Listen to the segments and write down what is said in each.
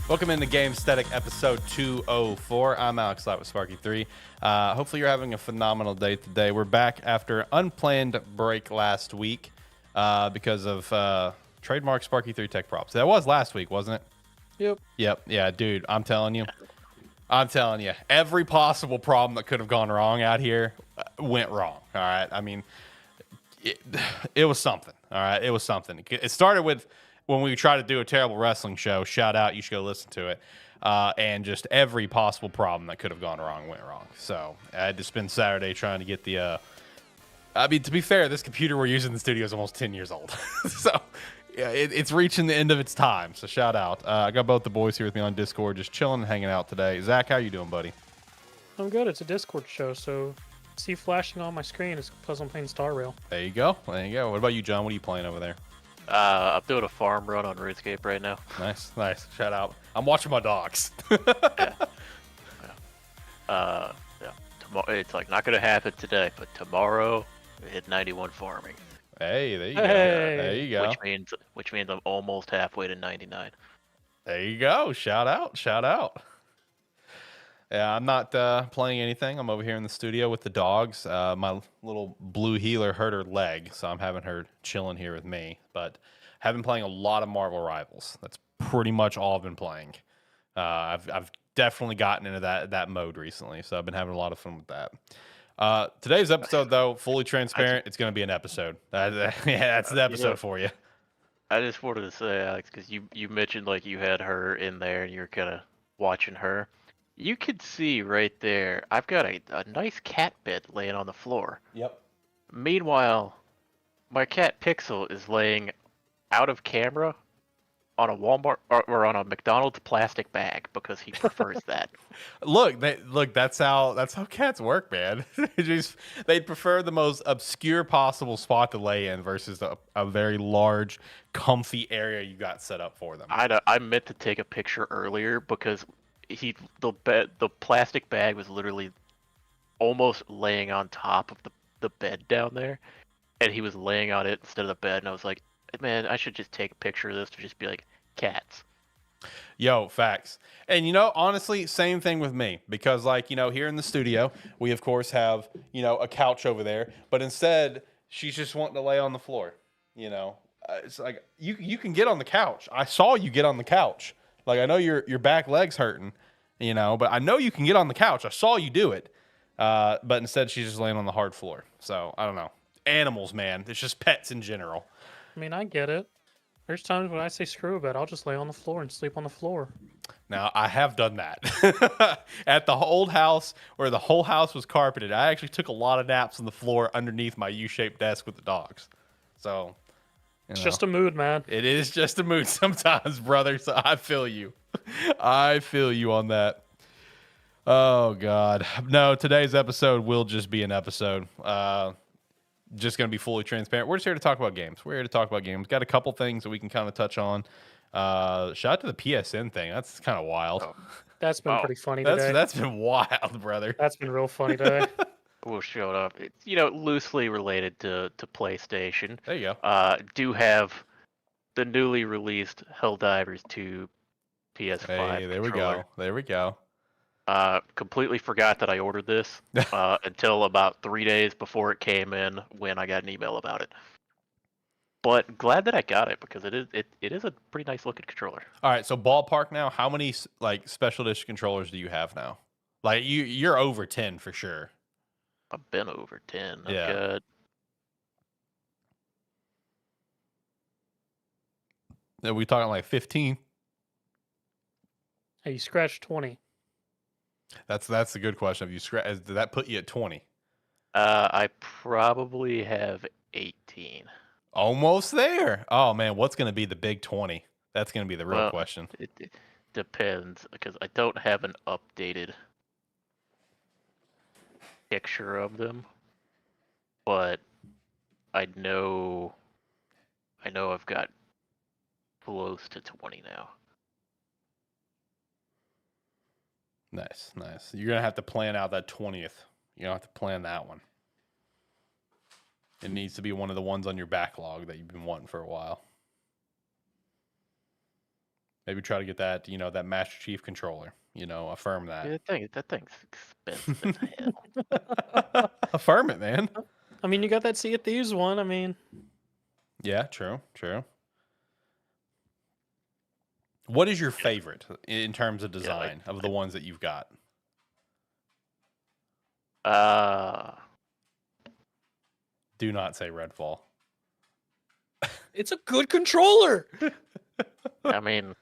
Welcome into Gamesthetic episode 204. I'm Alex Light with Sparky3. Hopefully you're having a phenomenal day today. We're back after unplanned break last week because of trademark Sparky3 tech props. That was last week, wasn't it? Yep. Yeah, dude, I'm telling you. Every possible problem that could have gone wrong out here went wrong. All right. I mean, it was something. All right. It was something. It started with when we tried to do a terrible wrestling show. Shout out. You should go listen to it. And just every possible problem that could have gone wrong went wrong. So I had to spend Saturday trying to get the. I mean, to be fair, this computer we're using in the studio is almost 10 years old. So yeah, it's reaching the end of its time. So shout out. I got both the boys here with me on Discord, just chilling and hanging out today. Zach, how you doing, buddy? I'm good. It's a Discord show, so see flashing on my screen is because I'm playing Star Rail. There you go. There you go. What about you, John? What are you playing over there? I'm doing a farm run on RuneScape right now. Nice. Shout out. I'm watching my dogs. Yeah. Tomorrow, it's like not gonna happen today, but tomorrow we hit 91 farming. Hey, there you go. Hey. There you go. Which means I'm almost halfway to 99. There you go. Shout out. Yeah, I'm not playing anything. I'm over here in the studio with the dogs. My little blue healer hurt her leg, so I'm having her chilling here with me. But have been playing a lot of Marvel Rivals. That's pretty much all I've been playing. I've definitely gotten into that mode recently, so I've been having a lot of fun with that. Today's episode, though, fully transparent, it's going to be an episode. That's the episode for you. I just wanted to say, Alex, because you mentioned like you had her in there and you're kind of watching her. You could see right there, I've got a nice cat bed laying on the floor. Yep. Meanwhile, my cat Pixel is laying out of camera on a Walmart or on a McDonald's plastic bag because he prefers that. Look, that's how cats work, man. They'd prefer the most obscure possible spot to lay in versus a very large, comfy area you got set up for them. I meant to take a picture earlier because the plastic bag was literally almost laying on top of the bed down there, and he was laying on it instead of the bed, and I was like, man, I should just take a picture of this to just be like, cats. Yo, facts. And honestly, same thing with me, because here in the studio, we of course have, a couch over there, but instead she's just wanting to lay on the floor. It's like you can get on the couch. I saw you get on the couch. Like, I know your back leg's hurting, but I know you can get on the couch. I saw you do it. But instead, she's just laying on the hard floor. So, I don't know. Animals, man. It's just pets in general. I mean, I get it. There's times when I say screw a bed, I'll just lay on the floor and sleep on the floor. Now, I have done that. At the old house where the whole house was carpeted, I actually took a lot of naps on the floor underneath my U-shaped desk with the dogs. So... It's just a mood, man. It is just a mood sometimes, brother. So I feel you. I feel you on that. Oh, God. No, today's episode will just be an episode. Just going to be fully transparent. We're just here to talk about games. Got a couple things that we can kind of touch on. Shout out to the PSN thing. That's kind of wild. Oh. That's been pretty funny today. That's been wild, brother. That's been real funny today. Will show up. It's loosely related to PlayStation. There you go. Do have the newly released Helldivers 2 PS5. Hey, there we go. Completely forgot that I ordered this until about 3 days before it came in when I got an email about it. But glad that I got it because it is a pretty nice looking controller. All right, so ballpark now, how many special edition controllers do you have now? Like you're over 10 for sure. I've been over 10. Yeah. Are we talking like 15? Hey, you scratched 20. That's a good question. Have you did that put you at 20? I probably have 18. Almost there. Oh man, what's going to be the big 20? That's going to be the real question. It depends because I don't have an updated picture of them, but I know I've got close to 20 now. Nice. You're gonna have to plan out that 20th. You don't have to plan that one. It needs to be one of the ones on your backlog that you've been wanting for a while. Maybe try to get that, that Master Chief controller. Affirm that. That thing's expensive as hell. Affirm it, man. I mean, you got that Sea of Thieves one. I mean, Yeah, true. What is your favorite in terms of design of the ones that you've got? Do not say Redfall. it's a good controller. I mean,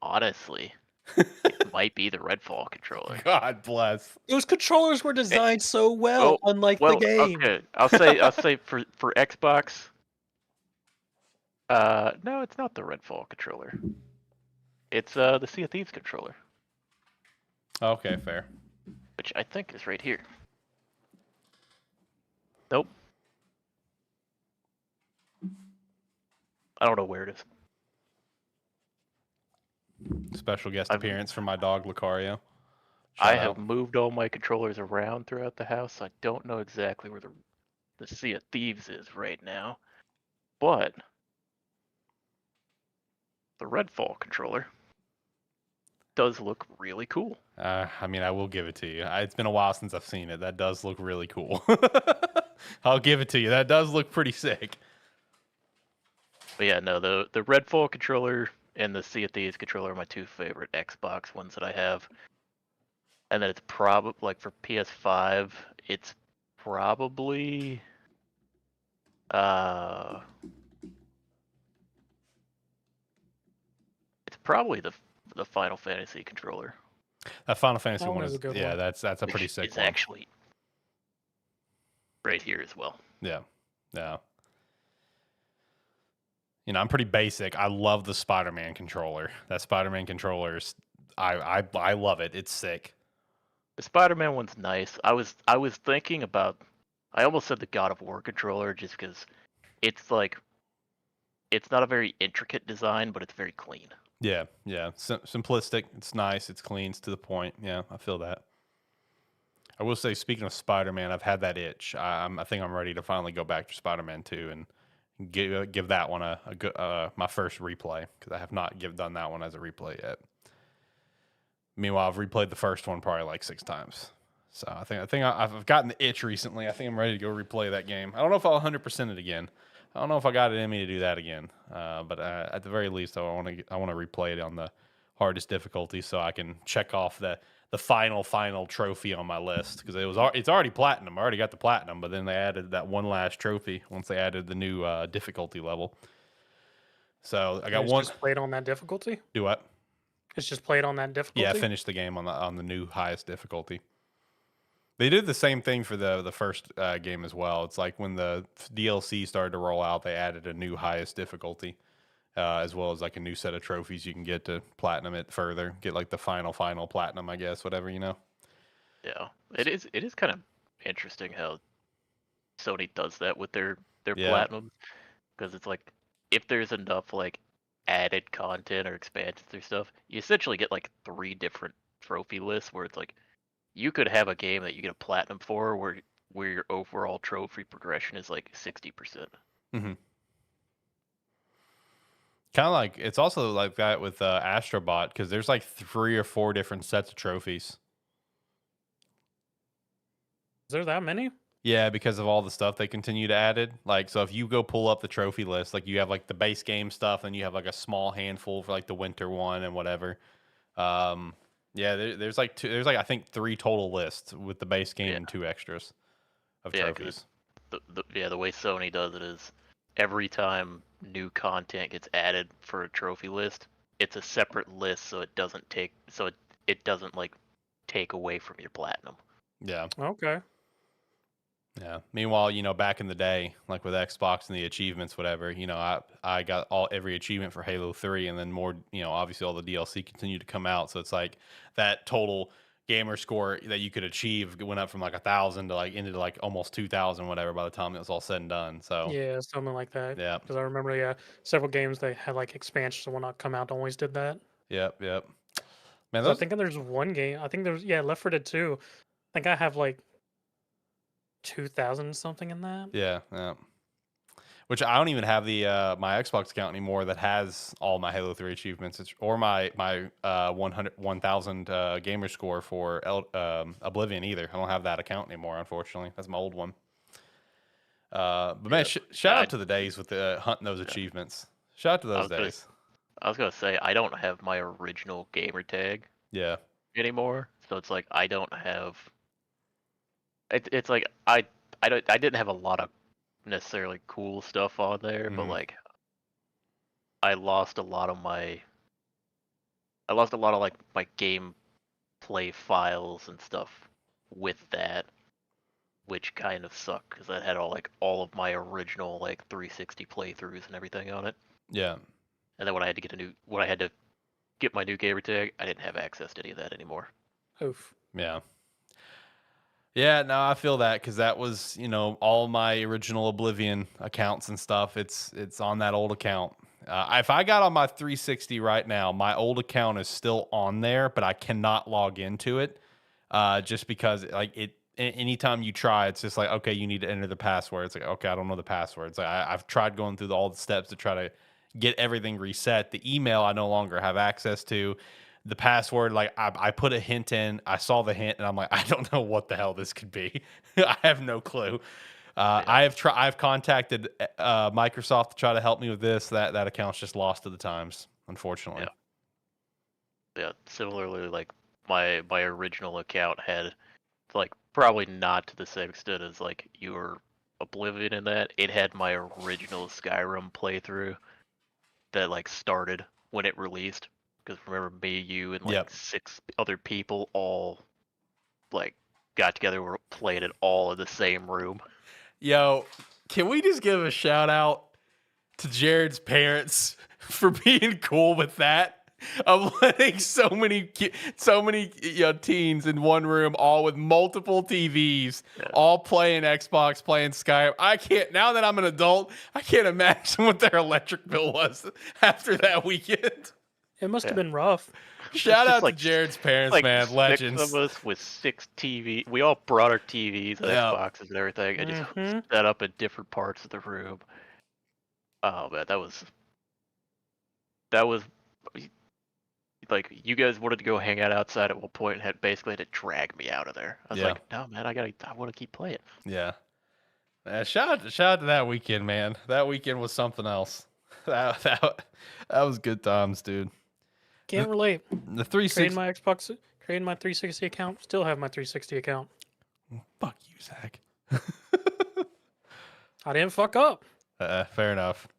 honestly, it might be the Redfall controller. God bless. Those controllers were designed so well, unlike the game. Okay, I'll say for Xbox. No, it's not the Redfall controller. It's the Sea of Thieves controller, Okay, fair. which I think is right here. Nope. I don't know where it is. Special guest appearance from my dog Lucario. I Shout have out. moved all my controllers around throughout the house. So I don't know exactly where the Sea of Thieves is right now, but the Redfall controller does look really cool. I mean, I will give it to you. It's been a while since I've seen it. That does look really cool. I'll give it to you. That does look pretty sick. But yeah, no, the Redfall controller and the Sea of Thieves controller are my two favorite Xbox ones that I have. And then it's probably like for PS5, it's probably it's probably the Final Fantasy controller. That Final Fantasy That one one is is a good yeah, one. that's a pretty Which sick is one. actually right here as well. Yeah. I'm pretty basic. I love the Spider-Man controller. That Spider-Man controller is, I love it. It's sick. The Spider-Man one's nice. I was thinking about. I almost said the God of War controller just because it's like it's not a very intricate design, but it's very clean. Yeah. Simplistic. It's nice. It's clean. It's to the point. Yeah, I feel that. I will say, speaking of Spider-Man, I've had that itch. I think I'm ready to finally go back to Spider-Man 2 and give that one a good my first replay, because I have not done that one as a replay yet. Meanwhile, I've replayed the first one probably like 6 times. So I think I've gotten the itch recently. I think I'm ready to go replay that game. I don't know if I'll 100% it again. I don't know if I got it in me to do that again. But at the very least, I want to replay it on the hardest difficulty so I can check off the final trophy on my list, because it's already platinum. I already got the platinum, but then they added that one last trophy once they added the new difficulty level. So I got It's one. just played on that difficulty. Do what? It's just played on that difficulty. Yeah, I finished the game on the new highest difficulty. They did the same thing for the first game as well. It's like when the DLC started to roll out, they added a new highest difficulty, as well as like a new set of trophies you can get to platinum it further. Get like the final platinum, I guess, whatever, Yeah, it is kind of interesting how Sony does that with their Yeah. platinum, because it's like if there's enough like added content or expansions or stuff, you essentially get like 3 different trophy lists where it's like you could have a game that you get a platinum for where your overall trophy progression is like 60%. Mm-hmm. Kind of like, it's also like that with Astrobot, because there's like 3 or 4 different sets of trophies. Is there that many? Yeah, because of all the stuff they continue to add. Like, so if you go pull up the trophy list, like you have like the base game stuff, and you have like a small handful for like the winter one and whatever. Yeah, there's like I think 3 total lists with the base game and 2 extras of trophies. The way Sony does it is every time new content gets added for a trophy list, it's a separate list, so it doesn't like take away from your platinum. Yeah. Okay. Yeah. Meanwhile, back in the day, like with Xbox and the achievements, whatever, I got every achievement for Halo 3, and then more, obviously all the DLC continued to come out. So it's like that total gamer score that you could achieve went up from like 1,000 to like into like almost 2,000, whatever, by the time it was all said and done. So Yeah, something like that. yeah. Because I remember, several games they had like expansions and whatnot come out always did that. Yep. Man, So I think there's one game. I think there's Left 4 Dead 2. I think I have like 2,000 something in that. Yeah. which I don't even have the my Xbox account anymore that has all my Halo 3 achievements, or my 1,000 gamer score for Oblivion either. I don't have that account anymore, unfortunately. That's my old one. But man, shout out to the days with hunting those achievements. Shout out to those days. I was gonna say I don't have my original gamer tag Yeah. anymore, so it's like I don't have. It's like I didn't have a lot of necessarily cool stuff on there, but like I lost a lot of like my gameplay files and stuff with that, which kind of sucked because I had all of my original like 360 playthroughs and everything on it. Yeah. And then when I had to get my new gamer tag, I didn't have access to any of that anymore. Oof. Yeah. Yeah, no, I feel that because that was, all my original Oblivion accounts and stuff. It's on that old account. If I got on my 360 right now, my old account is still on there, but I cannot log into it just because anytime you try, it's just like, okay, you need to enter the password. It's like, okay, I don't know the password. It's like I've tried going through all the steps to try to get everything reset. The email I no longer have access to. The password, like I put a hint in, I saw the hint, and I'm like, I don't know what the hell this could be. I have no clue. I've contacted Microsoft to try to help me with this. That account's just lost to the times, unfortunately. Yeah. Similarly, like my original account had like probably not to the same extent as like your Oblivion in that. It had my original Skyrim playthrough that like started when it released. Because remember, me, you, and like 6 other people all like got together, were playing it all in the same room. Yo, can we just give a shout out to Jared's parents for being cool with that? Of letting so many teens in one room, all with multiple TVs, all playing Xbox, playing Skype. I can't, now that I'm an adult, I can't imagine what their electric bill was after that weekend. It must have been rough. Shout out to Jared's parents, man. Legends. 6 of us with 6 TV. We all brought our TVs and Xboxes and everything, and just set up in different parts of the room. Oh man, that was like, you guys wanted to go hang out outside at one point and had to drag me out of there. I was like, no man, I want to keep playing. Yeah. Shout out to that weekend, man. That weekend was something else. That was good times, dude. Can't relate. The 360. Creating my 360 account. Still have my 360 account. Fuck you, Zach. I didn't fuck up. Fair enough.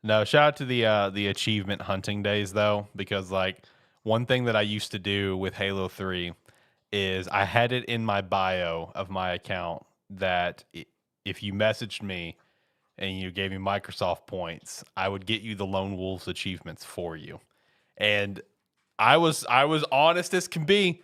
No, shout out to the achievement hunting days though, because like one thing that I used to do with Halo 3 is I had it in my bio of my account that if you messaged me and you gave me Microsoft points, I would get you the Lone Wolves achievements for you. And I was honest as can be,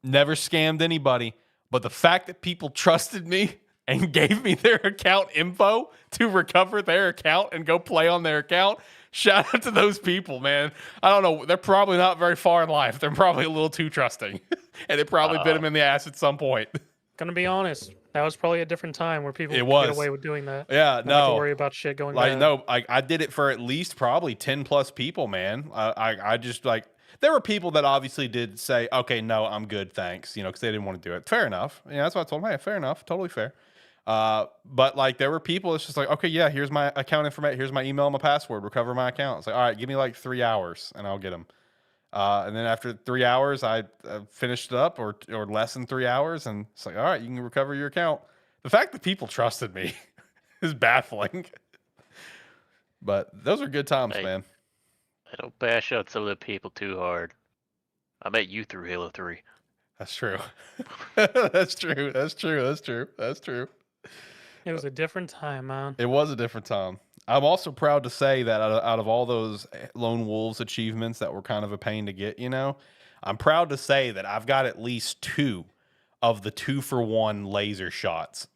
never scammed anybody. But the fact that people trusted me and gave me their account info to recover their account and go play on their account, shout out to those people, man. I don't know. They're probably not very far in life. They're probably a little too trusting. And it probably bit them in the ass at some point. Gonna be honest. That was probably a different time where people could get away with doing that. Yeah, Not have to worry about shit going bad. No, I did it for at least probably 10 plus people, man. I just like, there were people that obviously did say, okay, no, I'm good, thanks, because they didn't want to do it. Fair enough. Yeah, that's what I told them. Hey, fair enough, totally fair. But like, there were people. It's just like, okay, yeah, here's my account information, here's my email, and my password. Recover my account. It's like, all right, give me like 3 hours, and I'll get them. And then after 3 hours, I finished it up, or less than 3 hours, and it's like, all right, you can recover your account. The fact that people trusted me is baffling. But those are good times, man. I don't bash out some of the people too hard. I met you through Halo 3. That's true. That's true. That's true. That's true. That's true. It was a different time, man. It was a different time. I'm also proud to say that out of all those Lone Wolves achievements that were kind of a pain to get, I'm proud to say that I've got at least 2 of the 2-for-1 laser shots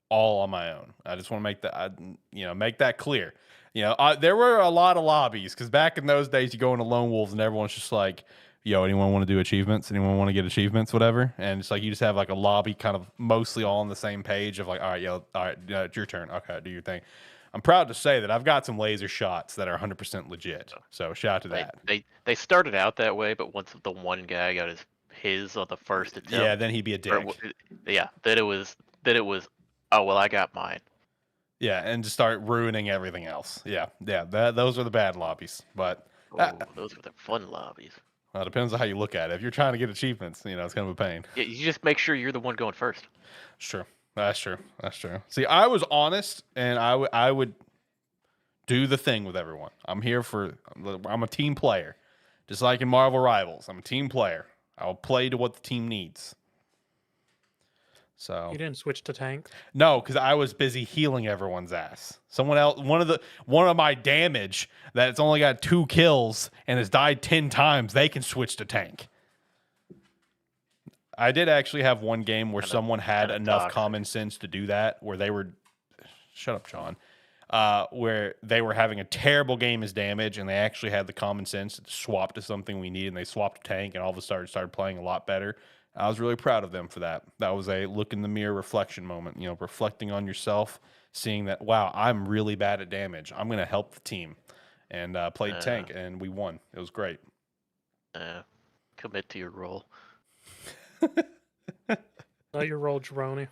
all on my own. I just want to make that clear. There were a lot of lobbies because back in those days, you go into Lone Wolves and everyone's just like, yo, anyone want to do achievements? Anyone want to get achievements? Whatever. And it's like you just have like a lobby kind of mostly all on the same page of like, all right, it's your turn. Okay, do your thing. I'm proud to say that I've got some laser shots that are 100% legit. So shout out to that. They started out that way, but once the one guy got his on the first attempt, Yeah, then he'd be a dick. Then it was oh well, I got mine. Yeah, and to start ruining everything else. Yeah. Those are the bad lobbies, but Those were the fun lobbies. well, it depends on how you look at it. If you're trying to get achievements, it's kind of a pain. Yeah, you just make sure you're the one going first. Sure. That's true. See, I was honest, and I would do the thing with everyone. I'm a team player. Just like in Marvel Rivals, I'm a team player. I'll play to what the team needs. So You didn't switch to tank. no, because I was busy healing everyone's ass. Someone else, one of my damage that's only got 2 kills and has died 10 times, they can switch to tank. I did actually have one game where someone had enough common sense to do that, where they were, shut up, John, where they were having a terrible game as damage, and they actually had the common sense to swap to something we needed, and they swapped to tank, and all of a sudden started playing a lot better. I was really proud of them for that. That was a look in the mirror reflection moment, reflecting on yourself, seeing that, wow, I'm really bad at damage. I'm going to help the team. And played tank, and we won. It was great. Commit to your role. Know your role, Jeroni.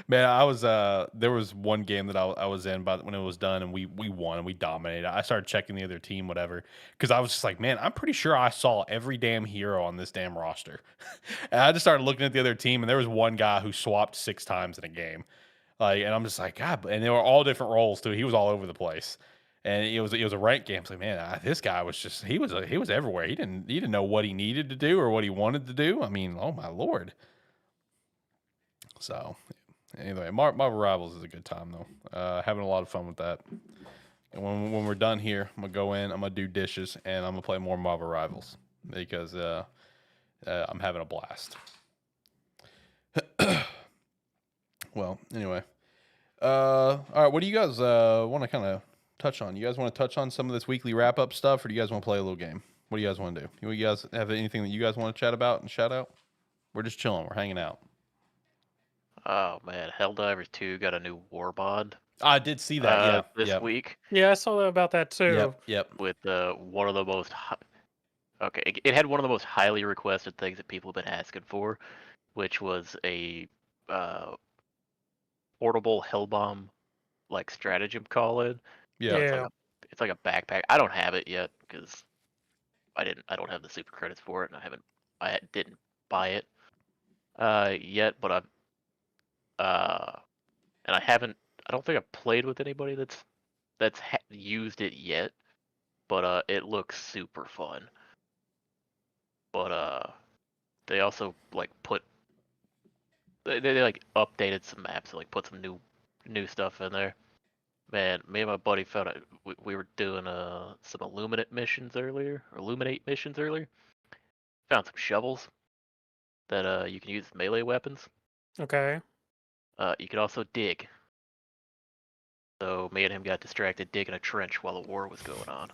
Man, I was there was one game that I was in, but when it was done and we won and we dominated, I started checking the other team, whatever, because I was just like, man, I'm pretty sure I saw every damn hero on this damn roster. And I just started looking at the other team, and there was one guy who swapped 6 times in a game, and I'm just like, God, and they were all different roles too. He was all over the place. And it was a ranked game. It's like, man, this guy was just he was everywhere. He didn't know what he needed to do or what he wanted to do. I mean, oh my Lord. So anyway, Marvel Rivals is a good time though. Having a lot of fun with that. And when we're done here, I'm gonna go in. I'm gonna do dishes, and I'm gonna play more Marvel Rivals because I'm having a blast. Well, anyway, all right. What do you guys want to kind of touch on? You guys want to touch on some of this weekly wrap up stuff, or do you guys want to play a little game? What do you guys want to do? You guys have anything that you guys want to chat about and shout out? We're just chilling. We're hanging out. Oh man, Helldivers 2 got a new war bond. I did see that. This week. Yeah, I saw about that too. Yep. With one of the most it had one of the most highly requested things that people have been asking for, which was a portable Hellbomb like stratagem call-in. Yeah. It's like a backpack. I don't have it yet because I don't have the super credits for it, and I didn't buy it yet, but and I don't think I've played with anybody that's used it yet, but it looks super fun. But they also like they like updated some maps, like put some new stuff in there. Man, me and my buddy found out we were doing some illuminate missions earlier. Found some shovels that you can use as melee weapons. Okay. You could also dig. So me and him got distracted digging a trench while the war was going on.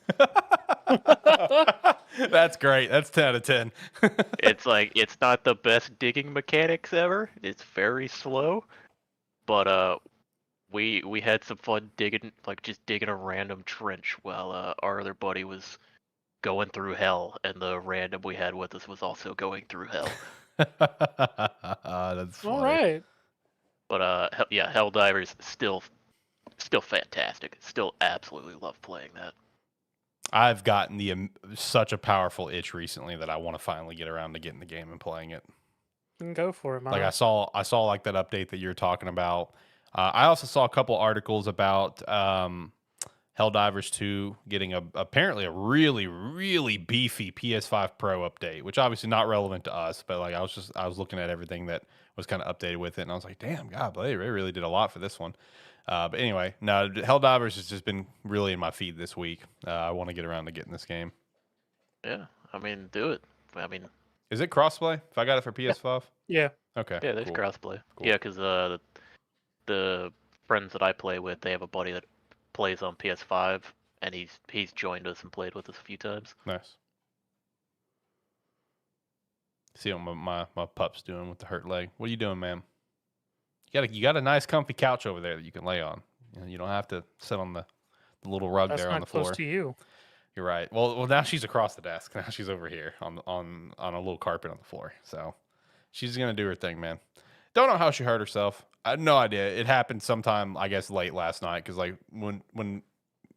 That's great. That's 10 out of 10. It's not the best digging mechanics ever. It's very slow, but we had some fun digging a random trench while our other buddy was going through hell, and the random we had with us was also going through hell. That's funny. All right. But Helldivers still fantastic. Still absolutely love playing that. I've gotten such a powerful itch recently that I want to finally get around to getting the game and playing it. You can go for it, man. Like I saw like that update that you're talking about. I also saw a couple articles about Helldivers 2 getting apparently a really, really beefy PS5 Pro update, which obviously not relevant to us, but like I was looking at everything that was kind of updated with it, and I was like, damn, God, they really did a lot for this one. But anyway, no, Helldivers has just been really in my feed this week. I want to get around to getting this game. Yeah, I mean, do it. I mean, is it crossplay? If I got it for PS5? Yeah. Okay. Yeah, there's cool. crossplay. Cool. Yeah, because the friends that I play with, they have a buddy that plays on PS5, and he's joined us and played with us a few times. Nice. See what my pup's doing with the hurt leg. What are you doing, man? You got a nice comfy couch over there that you can lay on. You don't have to sit on the little rug That's there on not the close floor. to you. You're right. Well, now she's across the desk. Now she's over here on a little carpet on the floor. So she's gonna do her thing, man. Don't know how she hurt herself. I had no idea. It happened sometime, I guess, late last night. Because like when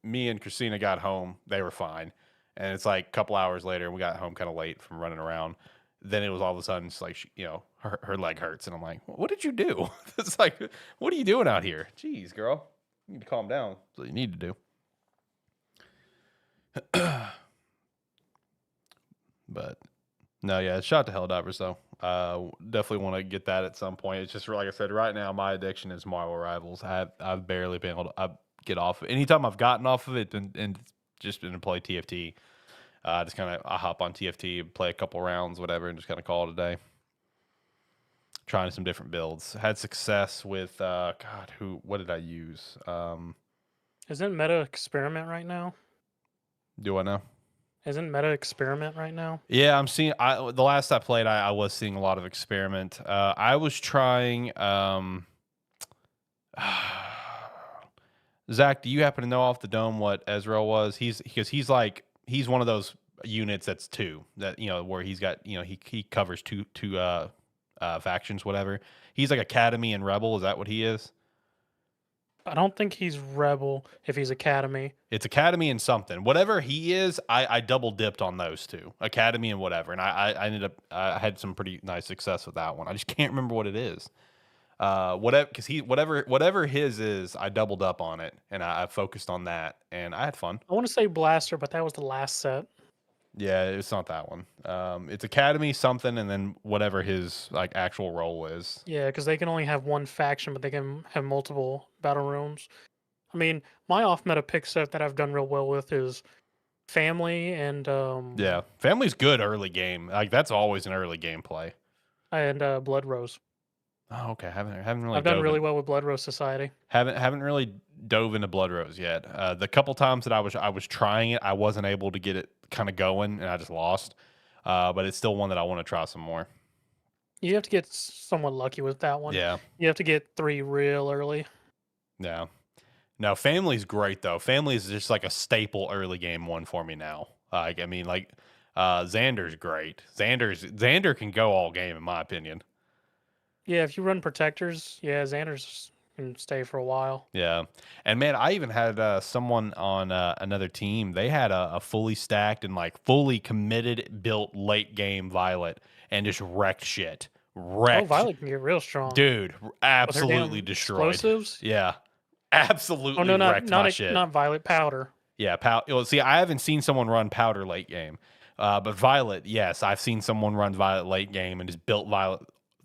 me and Christina got home, they were fine, and it's like a couple hours later, and we got home kind of late from running around. Then it was all of a sudden, it's like her leg hurts, and I'm like, what did you do? It's like, what are you doing out here? Jeez, girl, you need to calm down. That's what you need to do. But no, yeah, shout out to Helldivers though. Definitely want to get that at some point. It's just like I said, right now my addiction is Marvel Rivals. I've barely been able to get off. Anytime I've gotten off of it and just been to play TFT, just kind of I hop on TFT, play a couple rounds, whatever, and just kind of call it a day. Trying some different builds. Had success with what did I use? Isn't Meta Experiment right now? Do I know? Isn't Meta Experiment right now? Yeah, I'm seeing. The last I played, I was seeing a lot of experiment. I was trying. Zach, do you happen to know off the dome what Ezra was? He's one of those units that's two that where he's got he covers two factions, whatever. He's like Academy and Rebel. Is that what he is? I don't think he's Rebel if he's Academy. It's Academy and something. Whatever he is, I double dipped on those two, Academy and whatever, and I ended up I had some pretty nice success with that one. I just can't remember what it is. Whatever his is, I doubled up on it and I focused on that, and I had fun. I want to say Blaster, but that was the last set. Yeah, it's not that one. It's Academy something, and then whatever his like actual role is. Yeah, because they can only have one faction, but they can have multiple battle rooms. I mean, my off-meta pick set that I've done real well with is Family and Yeah, Family's good early game. Like that's always an early game play. and Blood Rose. Oh, okay. Haven't really. I've done really well with Blood Rose Society. Haven't really dove into Blood Rose yet. The couple times that I was trying it, I wasn't able to get it kind of going, and I just lost. But it's still one that I want to try some more. You have to get somewhat lucky with that one. Yeah. You have to get 3 real early. Yeah. No, Family's great though. Family is just like a staple early game one for me now. Xander's great. Xander can go all game in my opinion. Yeah, if you run Protectors, yeah, Xander's can stay for a while. Yeah, and man, I even had someone on another team. They had a fully stacked and like fully committed built late game Violet and just wrecked shit. Oh, Violet can get real strong. Dude, With her absolutely damn destroyed. explosives? Yeah, absolutely Oh no, wrecked my shit. not Violet, Powder. Yeah, well, see, I haven't seen someone run Powder late game, but Violet, yes, I've seen someone run Violet late game and just built Violet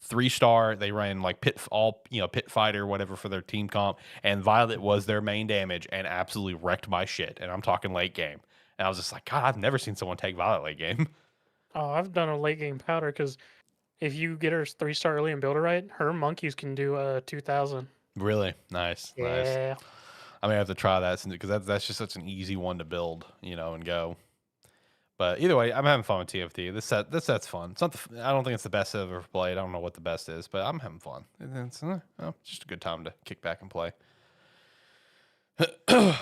3-star. They ran like pit fighter, whatever for their team comp, and Violet was their main damage and absolutely wrecked my shit. And I'm talking late game, and I was just like, God, I've never seen someone take Violet late game. Oh, I've done a late game Powder because if you get her 3-star early and build her right, her monkeys can do 2,000. Really nice, nice. Yeah. I may have to try that because that's just such an easy one to build, and go. But either way, I'm having fun with TFT. This set's fun. It's not I don't think it's the best I've ever played. I don't know what the best is, but I'm having fun. It's just a good time to kick back and play. Do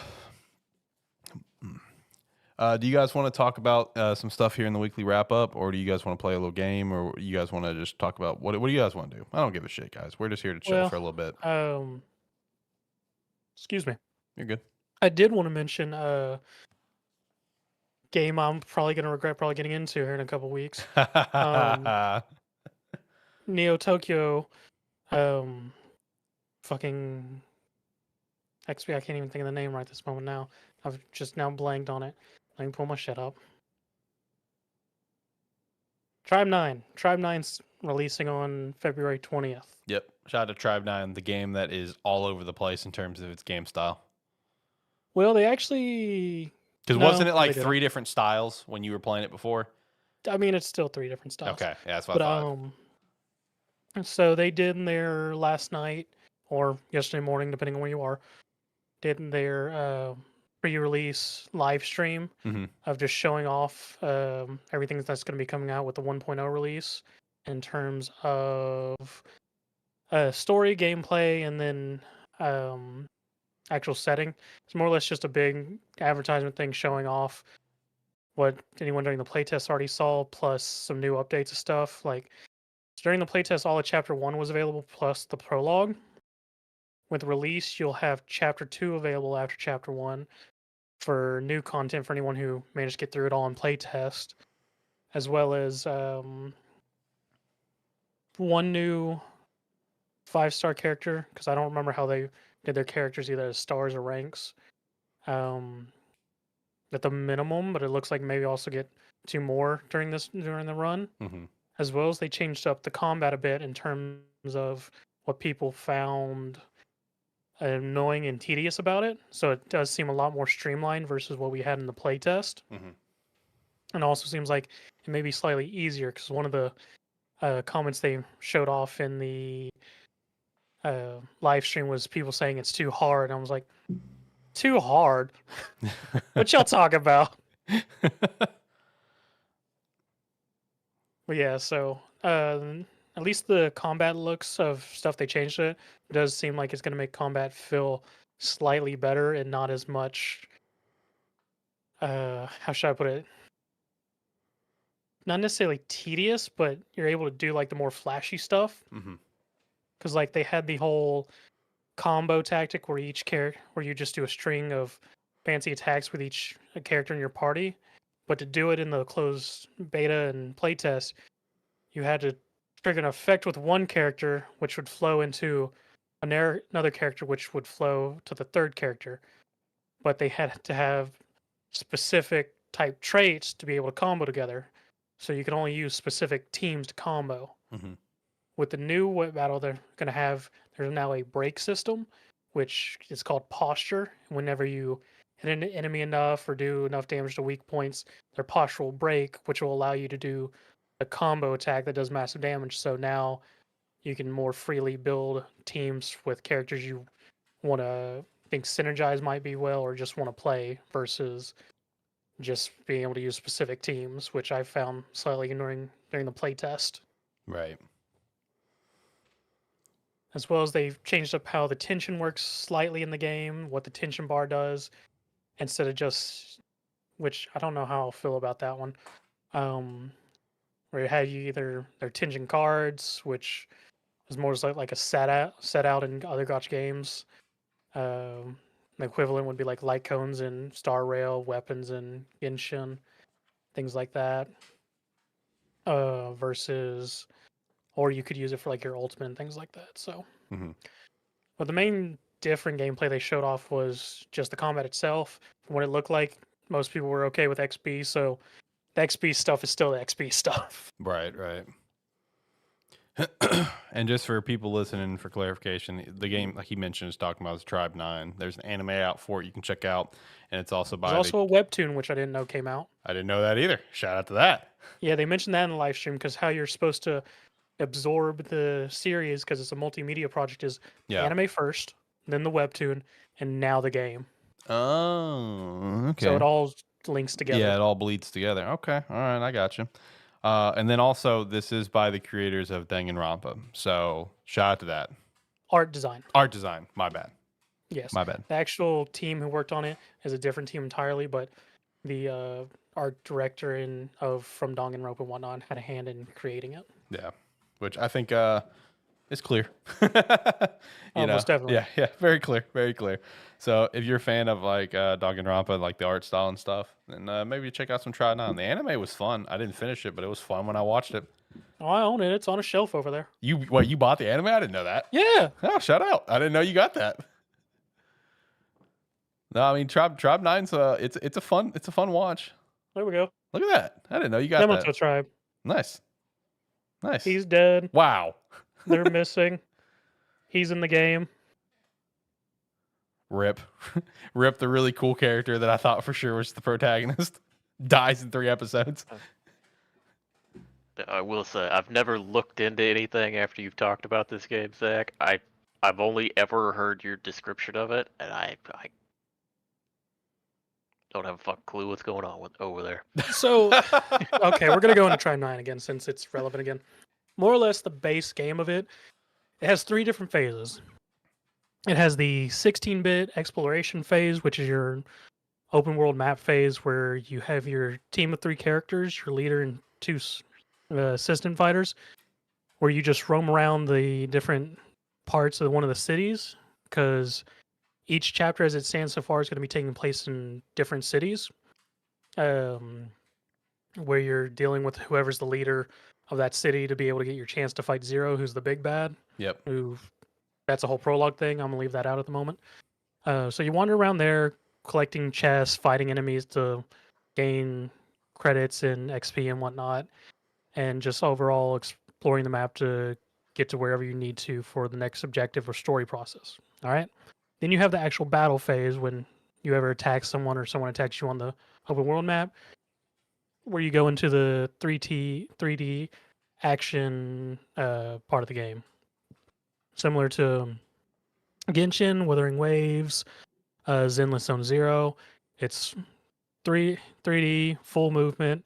you guys want to talk about some stuff here in the weekly wrap up, or do you guys want to play a little game, or you guys want to just talk about what do you guys want to do? I don't give a shit, guys. We're just here to chill for a little bit. Excuse me. You're good. I did want to mention game I'm probably going to regret getting into here in a couple weeks. Neo Tokyo, fucking XP. I can't even think of the name right this moment now. I've just now blanked on it. Let me pull my shit up. Tribe 9. Tribe 9's releasing on February 20th. Yep. Shout out to Tribe 9, the game that is all over the place in terms of its game style. Well, they actually... Because wasn't it like 3 different styles when you were playing it before? I mean, it's still 3 different styles. Okay, yeah, that's what I thought. So they did in their last night, or yesterday morning, depending on where you are, did in their pre-release live stream of just showing off everything that's going to be coming out with the 1.0 release in terms of story, gameplay, and then actual setting. It's more or less just a big advertisement thing showing off what anyone during the playtest already saw, plus some new updates and stuff. Like during the playtest, all of Chapter 1 was available, plus the prologue. With release, you'll have Chapter 2 available after Chapter 1 for new content for anyone who managed to get through it all in playtest, as well as one new 5-star character, because I don't remember how they did their characters either as stars or ranks. At the minimum, but it looks like maybe also get 2 more during the run. Mm-hmm. As well as they changed up the combat a bit in terms of what people found annoying and tedious about it. So it does seem a lot more streamlined versus what we had in the playtest. Mm-hmm. And also seems like it may be slightly easier because one of the comments they showed off in the live stream was people saying it's too hard. And I was like, too hard? What y'all talk about? But yeah, so at least the combat looks of stuff they changed it does seem like it's going to make combat feel slightly better and not as much. How should I put it? Not necessarily tedious, but you're able to do like the more flashy stuff. Because like they had the whole combo tactic where where you just do a string of fancy attacks with each character in your party. But to do it in the closed beta and playtest, you had to trigger an effect with one character, which would flow into another character, which would flow to the third character. But they had to have specific type traits to be able to combo together. So you can only use specific teams to combo. Mm-hmm. With the new battle they're going to have, there's now a break system, which is called posture. Whenever you hit an enemy enough or do enough damage to weak points, their posture will break, which will allow you to do a combo attack that does massive damage. So now you can more freely build teams with characters you want to think synergize might be well or just want to play versus just being able to use specific teams, which I found slightly annoying during the playtest. Right. As well as they've changed up how the tension works slightly in the game, what the tension bar does, instead of just, which I don't know how I'll feel about that one. Where you have either their tension cards, which is more like a set out in other gacha games. The equivalent would be like light cones and Star Rail, weapons and Genshin, things like that. Versus, or you could use it for like your ultimate and things like that. So, but the main different gameplay they showed off was just the combat itself. From what it looked like, most people were okay with XP. So the XP stuff is still the XP stuff. Right. And just for people listening, for clarification, the game, like he mentioned, is talking about is Tribe 9. There's an anime out for it you can check out, and it's also by. There's also a webtoon, which I didn't know came out. I didn't know that either. Shout out to that. Yeah, they mentioned that in the live stream because how you're supposed to absorb the series because it's a multimedia project is anime first, then the webtoon, and now the game. Oh, okay. So it all links together. Yeah, it all bleeds together. Okay, all right, I got you. And then also, this is by the creators of Danganronpa. So shout out to that. Art design. My bad. Yes. My bad. The actual team who worked on it is a different team entirely, but the art director from Danganronpa and whatnot had a hand in creating it. Yeah, which I think is clear. Most definitely. Yeah, very clear. So if you're a fan of like Danganronpa, like the art style and stuff, then maybe check out some Tribe 9. The anime was fun. I didn't finish it, but it was fun when I watched it. Oh, I own it. It's on a shelf over there. You bought the anime? I didn't know that. Yeah. Oh, shout out! I didn't know you got that. No, I mean Tribe 9's it's a fun watch. There we go. Look at that! I didn't know you got that. Yamato Tribe. Nice. He's dead. Wow. They're missing. He's in the game. Rip, the really cool character that I thought for sure was the protagonist, dies in 3 episodes. I will say I've never looked into anything after you've talked about this game, Zach. I've only ever heard your description of it, and I don't have a fucking clue what's going on over there. So, okay, we're gonna go into Tribe 9 again since it's relevant again. More or less, the base game of it has 3 different phases. It has the 16-bit exploration phase, which is your open world map phase where you have your team of 3 characters, your leader and 2 assistant fighters, where you just roam around the different parts of one of the cities, because each chapter as it stands so far is going to be taking place in different cities, where you're dealing with whoever's the leader of that city to be able to get your chance to fight Zero, who's the big bad. Yep. That's a whole prologue thing. I'm going to leave that out at the moment. So you wander around there, collecting chests, fighting enemies to gain credits and XP and whatnot, and just overall exploring the map to get to wherever you need to for the next objective or story process. All right. Then you have the actual battle phase when you ever attack someone or someone attacks you on the open world map, where you go into the 3D action part of the game, similar to Genshin, Wuthering Waves, Zenless Zone Zero. It's 3D full movement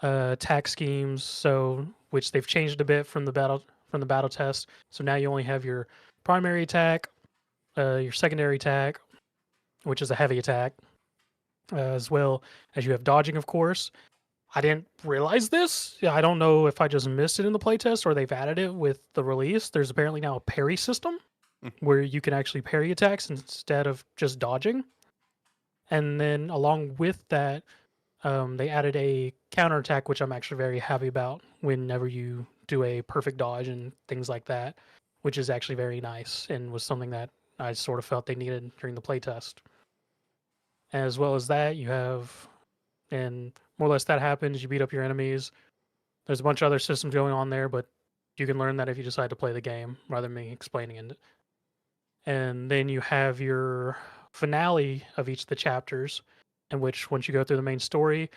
attack schemes, so which they've changed a bit from the battle test. So now you only have your primary attack, your secondary attack, which is a heavy attack, as well as you have dodging, of course. I didn't realize this. I don't know if I just missed it in the playtest or they've added it with the release. There's apparently now a parry system where you can actually parry attacks instead of just dodging. And then along with that, they added a counterattack, which I'm actually very happy about whenever you do a perfect dodge and things like that, which is actually very nice and was something that I sort of felt they needed during the playtest. As well as that, you have, and more or less that happens, you beat up your enemies. There's a bunch of other systems going on there, but you can learn that if you decide to play the game rather than me explaining it. And then you have your finale of each of the chapters, in which once you go through the main story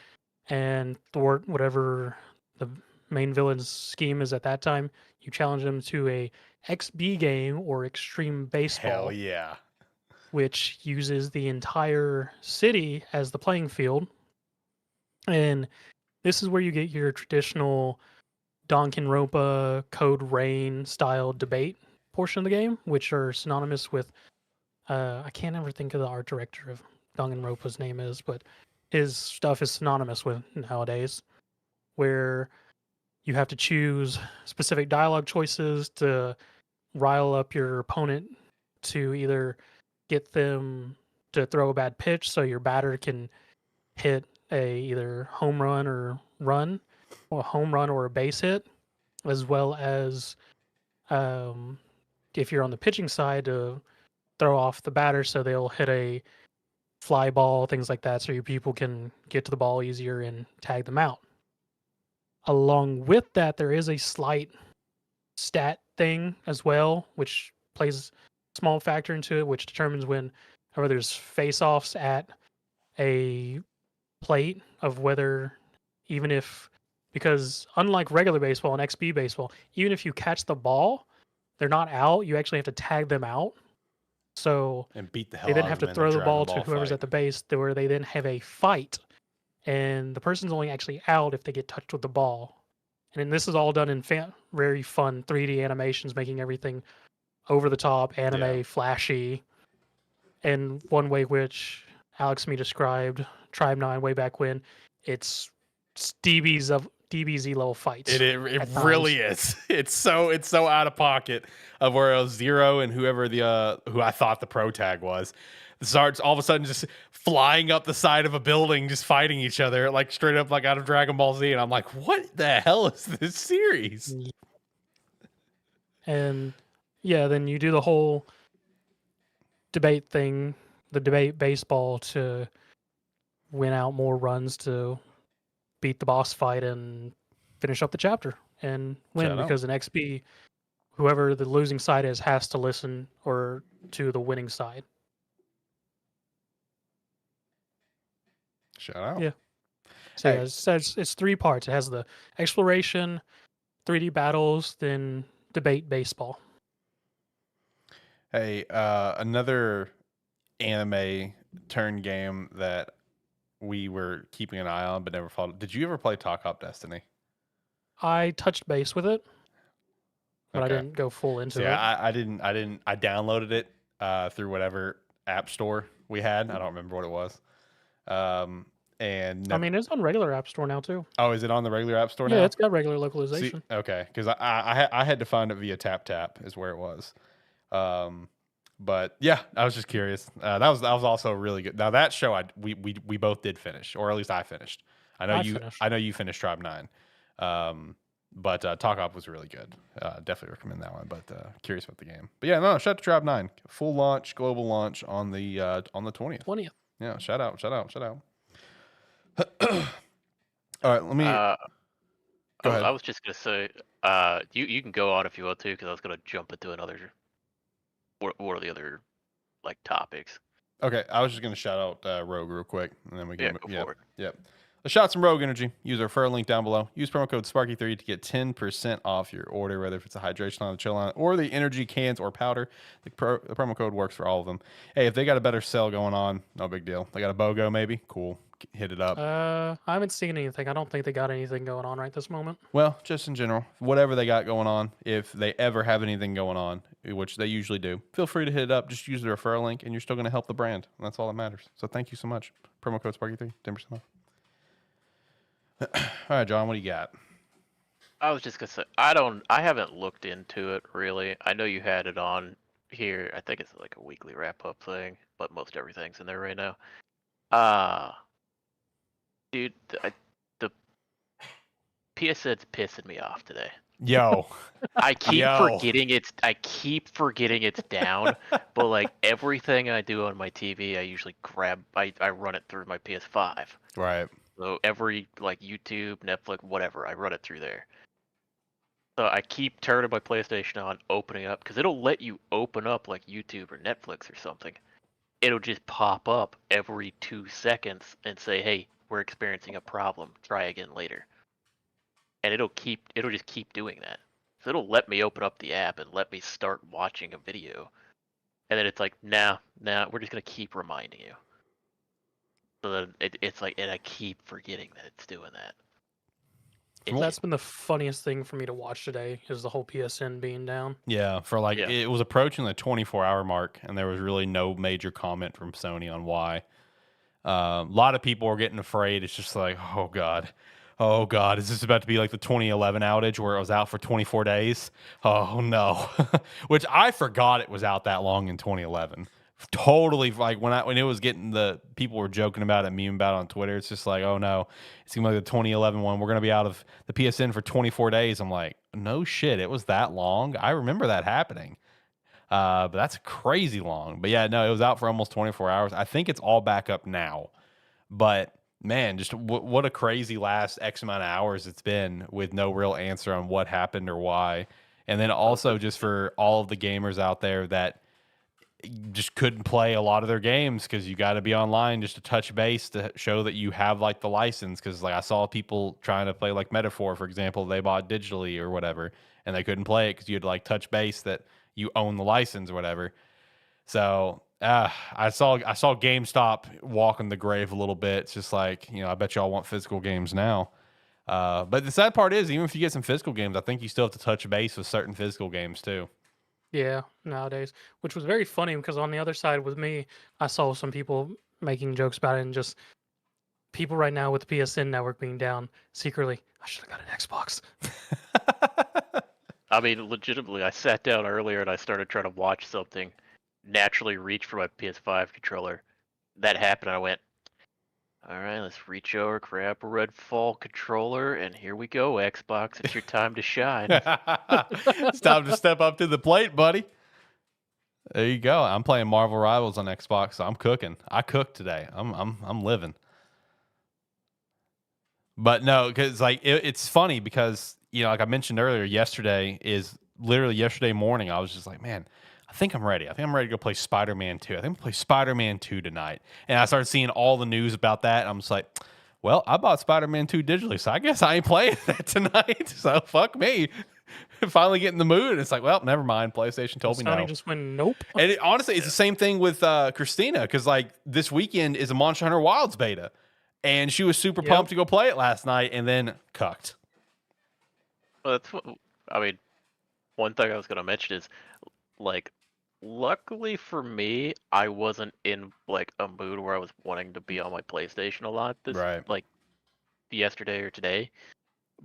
and thwart whatever the main villain's scheme is at that time, you challenge them to a XB game or Extreme Baseball. Hell yeah. Which uses the entire city as the playing field. And this is where you get your traditional Danganronpa Code Rain style debate portion of the game, which are synonymous with I can't ever think of the art director of Danganronpa's name is, but his stuff is synonymous with nowadays, where you have to choose specific dialogue choices to rile up your opponent to either get them to throw a bad pitch so your batter can hit a either home run or run, or a home run or a base hit, as well as if you're on the pitching side to throw off the batter so they'll hit a fly ball, things like that, so your people can get to the ball easier and tag them out. Along with that, there is a slight stat thing as well, which plays a small factor into it, which determines whenever there's face-offs at a plate of whether, even if, because unlike regular baseball and XB baseball, even if you catch the ball, they're not out. You actually have to tag them out. So and beat the hell they then out have of to throw the ball to whoever's fight. at the base, where they then have a fight, and the person's only actually out if they get touched with the ball. And this is all done in very fun 3D animations, making everything over the top, anime, flashy. And one way which Alex me described Tribe 9 way back when, it's DBZ level fights. It really is. It's so out of pocket of where it was Zero and whoever who I thought the pro tag was starts all of a sudden just flying up the side of a building, just fighting each other, like straight up like out of Dragon Ball Z. And I'm like, what the hell is this series? And yeah, then you do the whole debate thing, the debate baseball, to win out more runs to beat the boss fight and finish up the chapter and win, because in XP, whoever the losing side is has to listen or to the winning side. Shout out. Yeah. So yeah, it's 3 parts. It has the exploration, 3D battles, then debate baseball. Hey, another anime turn game that we were keeping an eye on but never followed. Did you ever play Talk Hop Destiny? I touched base with it, but I didn't go full into it. Yeah, I didn't. I downloaded it. through whatever app store we had. I don't remember what it was. And I mean, it's on regular App Store now too. oh, is it on the regular app store now? Yeah, it's got regular See, localization. okay, because I had to find it via Tap is where it was. But yeah, I was just curious. That was also really good. Now that show we both did finish, or at least I finished. I know you finished Tribe 9. But Talk Op was really good. Definitely recommend that one. But curious about the game. But yeah, no, shout out to Tribe 9. Full launch, global launch on the 20th. 20th. Yeah, shout out. All right, let me go ahead. I was just gonna say, you can go on if you want to, because I was gonna jump into another. What are the other like topics? Okay, I was just gonna shout out Rogue real quick, and then we can go for it. Yep. Let's shout out some Rogue Energy. Use our referral link down below. Use promo code Sparky3 to get 10% off your order, whether if it's a hydration line, a chill line, or the energy cans or powder. The promo code works for all of them. Hey, if they got a better sale going on, no big deal. They got a BOGO maybe, cool. Hit it up. I haven't seen anything. I don't think they got anything going on right this moment. Well, just in general, whatever they got going on, if they ever have anything going on, which they usually do, feel free to hit it up. Just use the referral link, and you're still going to help the brand. And that's all that matters. So thank you so much. Promo code Sparky3, 10% off. All right, John, what do you got? I was just gonna say, I haven't looked into it really. I know you had it on here. I think it's like a weekly wrap up thing, but most everything's in there right now. Dude, the PSN's pissing me off today. Yo, I keep forgetting it's down, but like everything I do on my TV, I usually I run it through my PS5. Right. So every like YouTube, Netflix, whatever, I run it through there. So I keep turning my PlayStation on, opening up, because it'll let you open up like YouTube or Netflix or something. It'll just pop up every 2 seconds and say, "Hey, we're experiencing a problem. Try again later." And it'll just keep doing that. So it'll let me open up the app and let me start watching a video. And then it's like, nah, we're just gonna keep reminding you. So then it's like, and I keep forgetting that it's doing that. That's been the funniest thing for me to watch today, is the whole PSN being down. Yeah, it was approaching the 24-hour mark, and there was really no major comment from Sony on why. A lot of people were getting afraid. It's just like, oh God, is this about to be like the 2011 outage where it was out for 24 days? Oh no, which I forgot it was out that long in 2011. Totally, like when it was getting, the people were joking about it, memeing about it on Twitter. It's just like, oh no, it seemed like the 2011 one. We're gonna be out of the PSN for 24 days. I'm like, no shit, it was that long. I remember that happening. But that's crazy long. But yeah, no, it was out for almost 24 hours. I think it's all back up now. But man, just what a crazy last X amount of hours it's been, with no real answer on what happened or why. And then also just for all of the gamers out there that just couldn't play a lot of their games because you got to be online just to touch base to show that you have like the license. Because like I saw people trying to play like Metaphor, for example, they bought digitally or whatever, and they couldn't play it because you had to like touch base that you own the license or whatever. So I saw GameStop walking the grave a little bit. It's just like, I bet y'all want physical games now. But the sad part is, even if you get some physical games, I think you still have to touch base with certain physical games too. Yeah, nowadays, which was very funny because on the other side with me, I saw some people making jokes about it, and just people right now with the PSN network being down, secretly, I should have got an Xbox. I mean, legitimately, I sat down earlier and I started trying to watch something, naturally reached for my PS5 controller. That happened, and I went, all right, let's reach over, grab a Redfall controller, and here we go, Xbox. It's your time to shine. It's time to step up to the plate, buddy. There you go. I'm playing Marvel Rivals on Xbox, so I'm cooking. I cooked today. I'm living. But no, because like it's funny because like I mentioned earlier, yesterday morning, I was just like, man, I think I'm ready. I think I'm ready to go play Spider-Man 2. I think I'm going to play Spider-Man 2 tonight. And I started seeing all the news about that. And I'm just like, well, I bought Spider-Man 2 digitally, so I guess I ain't playing that tonight. So fuck me. Finally get in the mood. And it's like, well, never mind. PlayStation told me no. Sony just went, nope. And honestly, it's the same thing with Christina, because like this weekend is a Monster Hunter Wilds beta. And she was super pumped to go play it last night and then cucked. Well, one thing I was going to mention is, like, luckily for me, I wasn't in like a mood where I was wanting to be on my PlayStation a lot Right. like yesterday or today,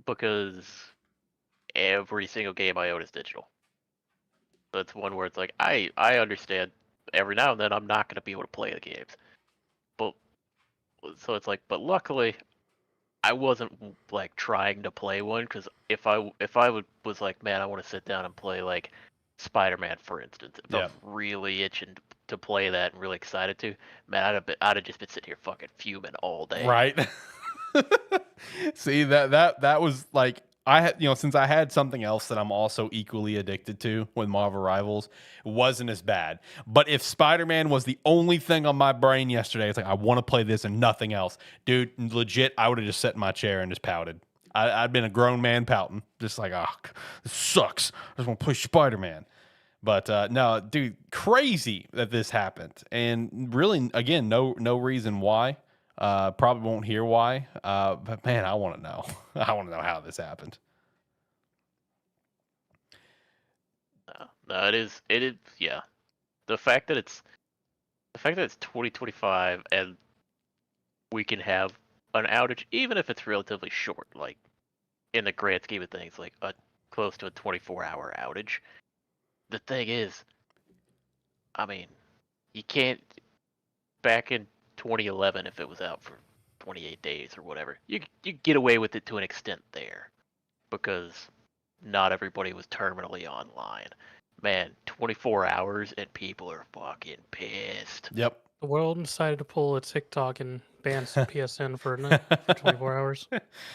because every single game I own is digital. That's one where it's like I understand every now and then I'm not going to be able to play the games, but so it's like, but luckily I wasn't like trying to play one, because if I was like, man, I want to sit down and play like Spider-Man, for instance, if I Yeah. was really itching to play that and really excited to, man, I'd have just been sitting here fucking fuming all day. Right. See, that was like, I had, since I had something else that I'm also equally addicted to with Marvel Rivals, it wasn't as bad. But if Spider-Man was the only thing on my brain yesterday, it's like I want to play this and nothing else. Dude, legit, I would have just sat in my chair and just pouted. I'd been a grown man pouting, just like, oh, this sucks. I just want to play Spider-Man. But no, dude, crazy that this happened, and really, again, no reason why. Probably won't hear why. But man, I want to know. I want to know how this happened. No, it is, yeah. The fact that it's 2025 and we can have an outage, even if it's relatively short, like in the grand scheme of things, like a close to a 24-hour outage. The thing is, I mean, you can't. Back in 2011, if it was out for 28 days or whatever, you get away with it to an extent there, because not everybody was terminally online. Man, 24 hours and people are fucking pissed. Yep. The world decided to pull a TikTok and ban PSN for a night for 24 hours.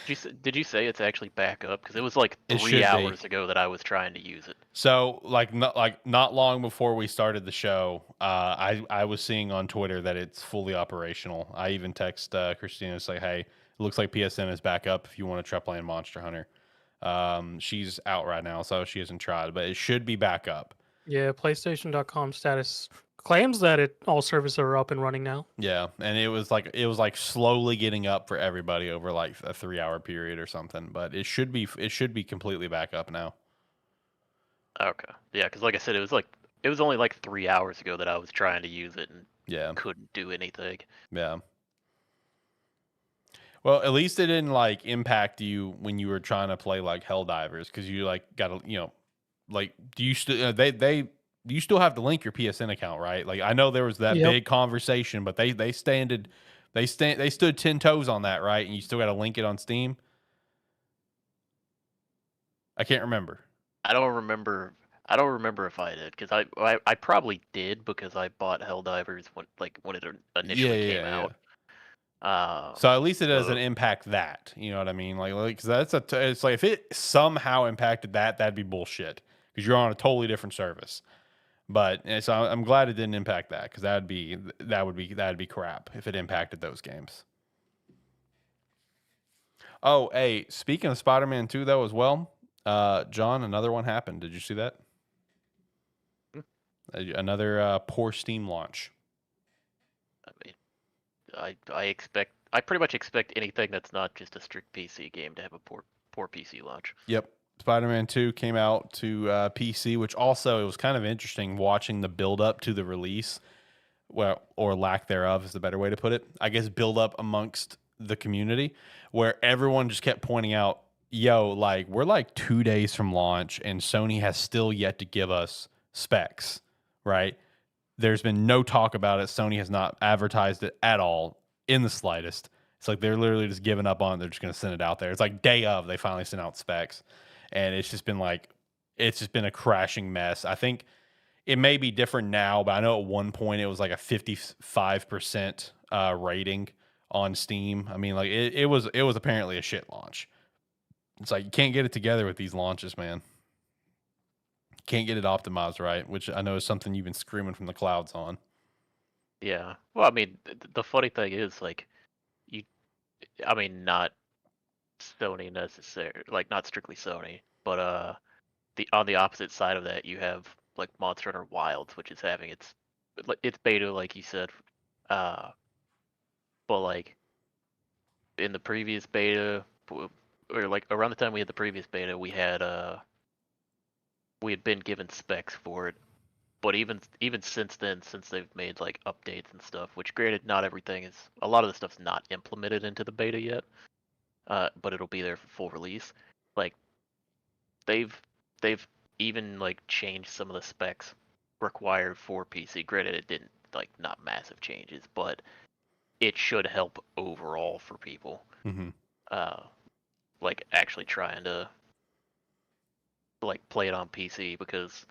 Did you say it's actually back up? Because it was like It 3 should be. hours ago that I was trying to use it. So, not long before we started the show, I was seeing on Twitter that it's fully operational. I even text Christina to say, "Hey, it looks like PSN is back up. If you want to try playing Monster Hunter." She's out right now, so she hasn't tried, but it should be back up. Yeah, PlayStation.com status claims that all services are up and running now. Yeah, and it was like slowly getting up for everybody over like a 3 hour period or something, but it should be completely back up now. Okay, yeah, because like I said, it was only like 3 hours ago that I was trying to use it and Yeah, couldn't do anything. yeah. Well, at least it didn't like impact you when you were trying to play like Helldivers, because you like got to like, do you still do you still have to link your PSN account, right? Like, I know there was that Yep. big conversation, but they stood 10 toes on that, right? And you still got to link it on Steam. I can't remember. I don't remember if I did, because I probably did, because I bought Helldivers when it initially came Yeah. out. So at least it doesn't So impact that. You know what I mean? Like, because it's like if it somehow impacted that, that'd be bullshit, because you're on a totally different service. But so I'm glad it didn't impact that, because that'd be crap if it impacted those games. Oh, hey, speaking of Spider-Man 2 though as well, John, another one happened. Did you see that? Another poor Steam launch. I mean, I pretty much expect anything that's not just a strict PC game to have a poor PC launch. Yep. Spider-Man 2 came out to PC, which also, it was kind of interesting watching the build up to the release, well, or lack thereof is the better way to put it. I guess build up amongst the community, where everyone just kept pointing out, yo, like, we're like 2 days from launch and Sony has still yet to give us specs, right? There's been no talk about it. Sony has not advertised it at all in the slightest. It's like they're literally just giving up on it. They're just going to send it out there. It's like day of, they finally sent out specs. And it's just been a crashing mess. I think it may be different now, but I know at one point it was like a 55% rating on Steam. I mean, like it was apparently a shit launch. It's like you can't get it together with these launches, man. Can't get it optimized right, which I know is something you've been screaming from the clouds on. Yeah. Well, I mean, the funny thing is, like, I mean, not Sony necessarily, like, not strictly Sony, but on the opposite side of that, you have like Monster Hunter Wilds, which is having its beta, like you said, uh, but like in the previous beta, or like around the time we had the previous beta, we had been given specs for it, but even since then, since they've made like updates and stuff, which granted, not everything is, a lot of the stuff's not implemented into the beta yet, but it'll be there for full release. Like they've they've even like changed some of the specs required for PC. Granted, it didn't like not massive changes, but it should help overall for people. Mm-hmm. Like actually trying to like play it on PC because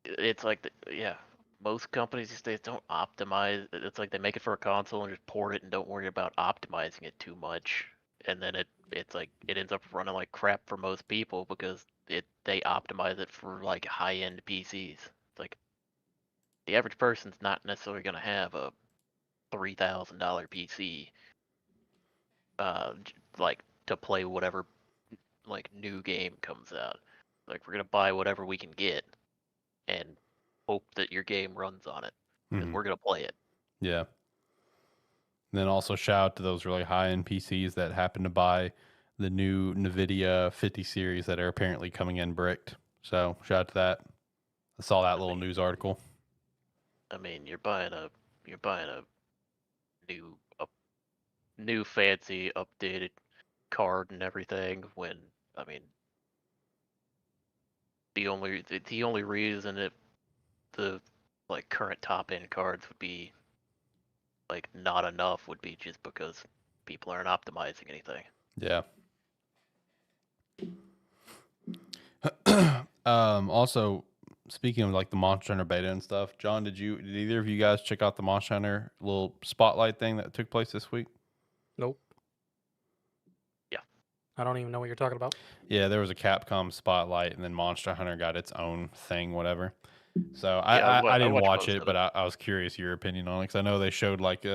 it's like most companies these days don't optimize. It's like they make it for a console and just port it and don't worry about optimizing it too much, and then it's like it ends up running like crap for most people because they optimize it for like high end PCs. It's like the average person's not necessarily gonna have a $3,000 PC, like to play whatever like new game comes out. Like we're gonna buy whatever we can get and hope that your game runs on it because Mm-hmm. we're gonna play it. Yeah. And then also shout out to those really high end PCs that happen to buy the new NVIDIA 50 series that are apparently coming in bricked. So shout out to that. I saw that little news article. I mean, you're buying a new a new fancy updated card and everything when I mean the only reason the like current top end cards would be like not enough would be just because people aren't optimizing anything. Yeah. Also, speaking of like the Monster Hunter beta and stuff, John, did either of you guys check out the Monster Hunter little spotlight thing that took place this week? Nope. Yeah. I don't even know what you're talking about. Yeah, there was a Capcom spotlight, and then Monster Hunter got its own thing, whatever. So Yeah, I I didn't watched watch most it, of but I was curious your opinion on it because I know they showed like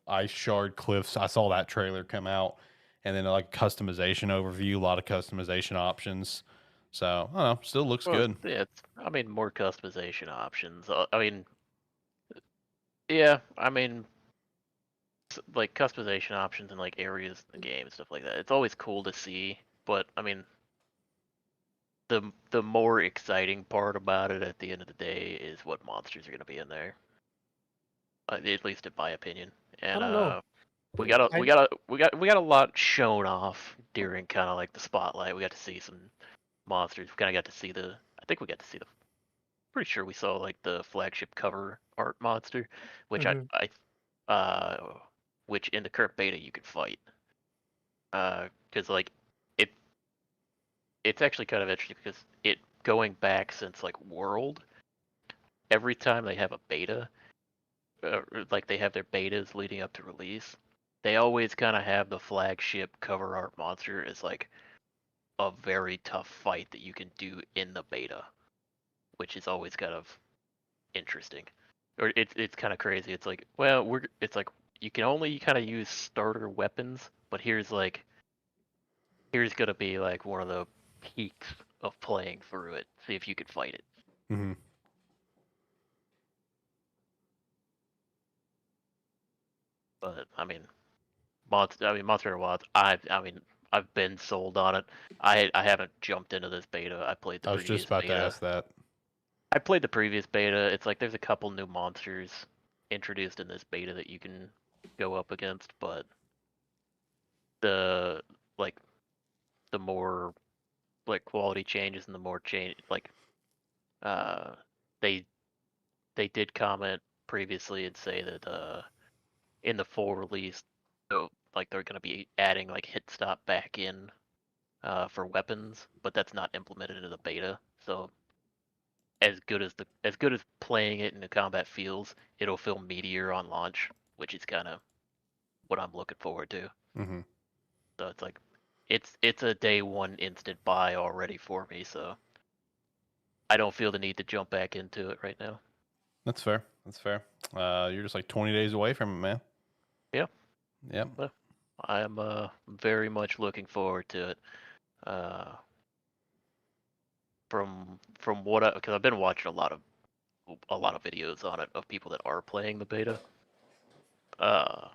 ice shard cliffs. I saw that trailer come out, and then like customization overview, a lot of customization options. So I don't know, still looks Well, good. yeah, I mean, more customization options. I mean, yeah, I mean, like customization options and like areas in the game and stuff like that. It's always cool to see, but I mean, the more exciting part about it at the end of the day is what monsters are going to be in there. At least in my opinion. I And don't know. we got a lot shown off during kind of like the spotlight. We got to see some monsters. We kind of got to see I think we got to see pretty sure we saw like the flagship cover art monster, which Mm-hmm. which in the current beta you can fight. Because like it it's actually kind of interesting because it going back since like World, every time they have a beta, like they have their betas leading up to release, they always kind of have the flagship cover art monster as like a very tough fight that you can do in the beta, which is always kind of interesting. Or it's kind of crazy. It's like, well, it's like you can only kind of use starter weapons, but here's gonna be like one of the peaks of playing through it. See if you could fight it. Mm-hmm. But I mean, Monster Hunter Wilds. I mean, I've been sold on it. I haven't jumped into this beta. I played the I was just previous about to beta. ask that. I played the previous beta. It's like there's a couple new monsters introduced in this beta that you can go up against, but the like the more like quality changes and the more change like uh they they did comment previously and say that in the full release, so like they're gonna be adding like hit stop back in for weapons, but that's not implemented into the beta. So as good as playing it in the combat feels, it'll feel meatier on launch, which is kind of what I'm looking forward to. Mm-hmm. So it's like it's a day one instant buy already for me, so I don't feel the need to jump back into it right now. That's fair. That's fair. You're just like 20 days away from it, man. Yeah. Yep. Well, I am very much looking forward to it. Uh, from what because I've been watching a lot of videos on it of people that are playing the beta. Uh,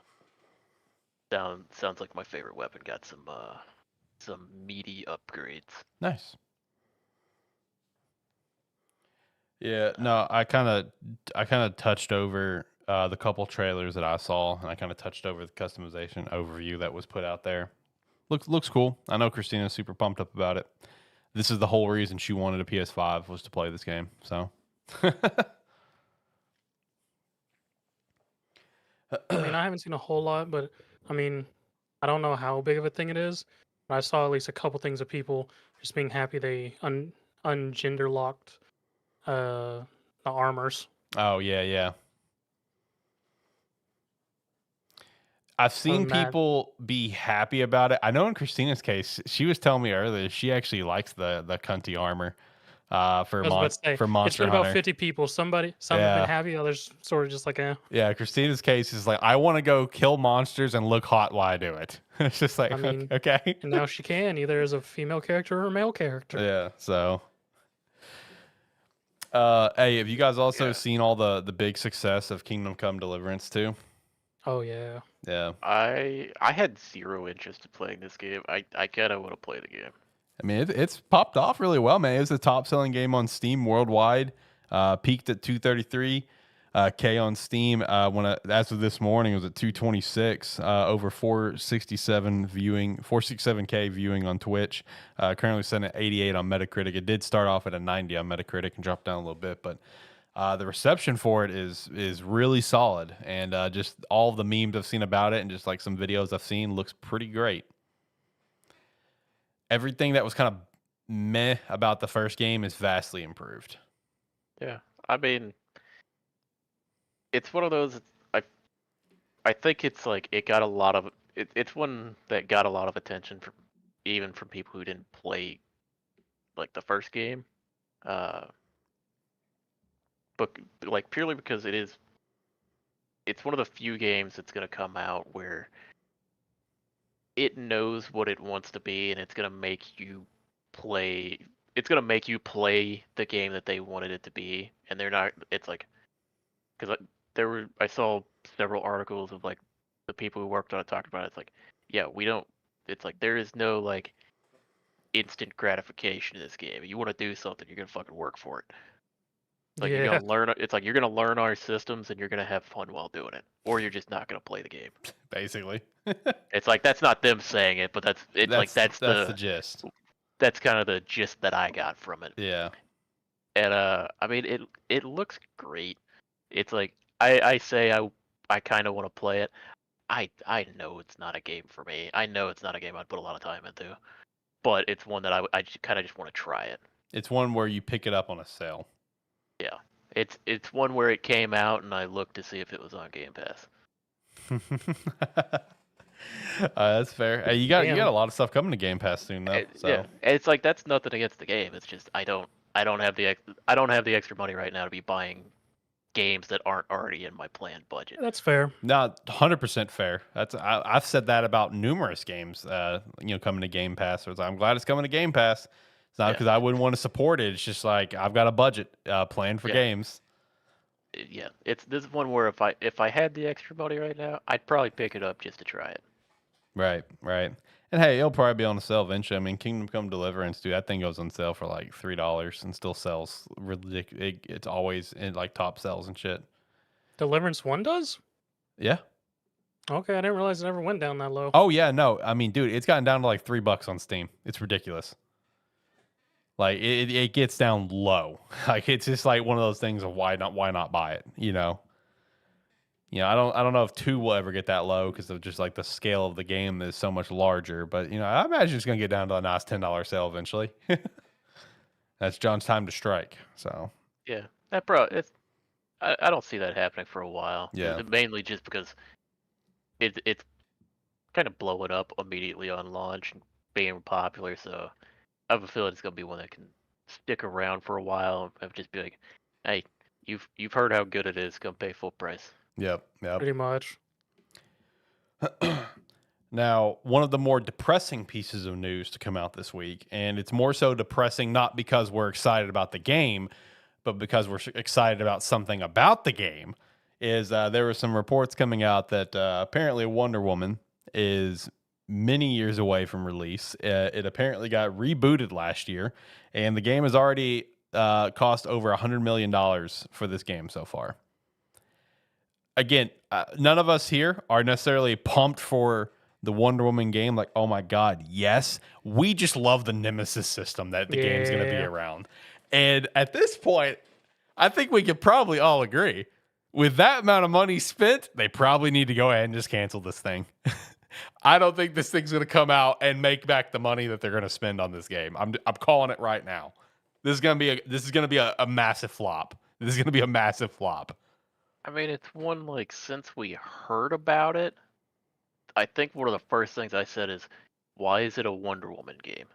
sounds like my favorite weapon got some meaty upgrades. Nice. Yeah, no, I kind of touched over the couple trailers that I saw, and I kind of touched over the customization overview that was put out there. Looks cool. I know Christina's super pumped up about it. This is the whole reason she wanted a PS5 was to play this game. So, I mean, I haven't seen a whole lot, but I mean, I don't know how big of a thing it is. But I saw at least a couple things of people just being happy they ungender locked the armors. oh yeah, yeah. I've Other seen than that, people be happy about it. I know in Christina's case, she was telling me earlier she actually likes the cunty armor I was about to say for it's Monster been about Hunter. 50 people. Some have been Yeah. happy, others sort of just like, eh. Yeah, Christina's case is like, I want to go kill monsters and look hot while I do it. It's just like, I mean, okay. and now she can either as a female character or a male character. Yeah, so. Hey, have you guys also seen all the big success of Kingdom Come Deliverance too? Oh yeah. Yeah. I had zero interest in playing this game. I kind of want to play the game. I mean, it's popped off really well, man. It was the top selling game on Steam worldwide. Peaked at 233 K on Steam. As of this morning, it was at 226. Over 467K viewing on Twitch. Currently sitting at 88 on Metacritic. It did start off at a 90 on Metacritic and dropped down a little bit, but the reception for it is really solid. And just all the memes I've seen about it and just like some videos I've seen looks pretty great. Everything that was kind of meh about the first game is vastly improved. Yeah, I mean, it's one of those. I think it's like it got a lot of. It's one that got a lot of attention from even from people who didn't play like the first game, but like purely because it's one of the few games that's gonna come out where it knows what it wants to be and it's gonna make you play. It's gonna make you play the game that they wanted it to be, and they're not. It's like because I saw several articles of like the people who worked on it talked about it. It's like, yeah, we don't. It's like there is no like instant gratification in this game. If you want to do something, you're gonna fucking work for it. Like you're Yeah. gonna learn. It's like you're gonna learn our systems and you're gonna have fun while doing it, or you're just not gonna play the game. Basically. It's like that's not them saying it, but that's That's the gist. that's kind of the gist that I got from it. Yeah. And I mean it looks great. It's like I say I kind of want to play it. I know it's not a game for me. I know it's not a game I'd put a lot of time into, but it's one that I kind of just want to try it. It's one where you pick it up on a sale. Yeah, it's one where it came out and I looked to see if it was on Game Pass. That's fair. Hey, you got Damn. a lot of stuff coming to Game Pass soon though. So Yeah, it's like that's nothing against the game. It's just I don't have the extra money right now to be buying games that aren't already in my planned budget. That's fair. not 100% fair. I've said that about numerous games. Coming to Game Pass. I'm glad it's coming to Game Pass. It's not because I wouldn't want to support it. It's just like I've got a budget planned for games. Yeah, this is one where if I had the extra money right now, I'd probably pick it up just to try it. Right. And hey, it'll probably be on sale eventually. I mean, Kingdom Come Deliverance, dude, that thing goes on sale for like $3 and still sells ridiculous. It's always in like top sales and shit. Deliverance 1 does? Yeah. Okay, I didn't realize it ever went down that low. Oh yeah, no. I mean, dude, it's gotten down to like $3 on Steam. It's ridiculous. Like it gets down low. Like it's just like one of those things of why not buy it, you know? I don't know if 2 will ever get that low because of just like the scale of the game is so much larger. But I imagine it's gonna get down to a nice $10 sale eventually. That's John's time to strike. So Yeah, I don't see that happening for a while. Yeah. Mainly just because it's kind of blowing up immediately on launch and being popular. So I have a feeling it's gonna be one that can stick around for a while and just be like, hey, you've heard how good it is. Come pay full price. Yep. Pretty much. Now, one of the more depressing pieces of news to come out this week, and it's more so depressing not because we're excited about the game, but because we're excited about something about the game, is there were some reports coming out that apparently Wonder Woman is many years away from release. It apparently got rebooted last year, and the game is already cost over $100 million for this game so far. Again, none of us here are necessarily pumped for the Wonder Woman game. Like, oh my God, yes. We just love the Nemesis system that the game's going to be around. And at this point, I think we could probably all agree. With that amount of money spent, they probably need to go ahead and just cancel this thing. I don't think this thing's going to come out and make back the money that they're going to spend on this game. I'm calling it right now. This is going to be a massive flop. This is going to be a massive flop. I mean, it's one, like, since we heard about it, I think one of the first things I said is, why is it a Wonder Woman game?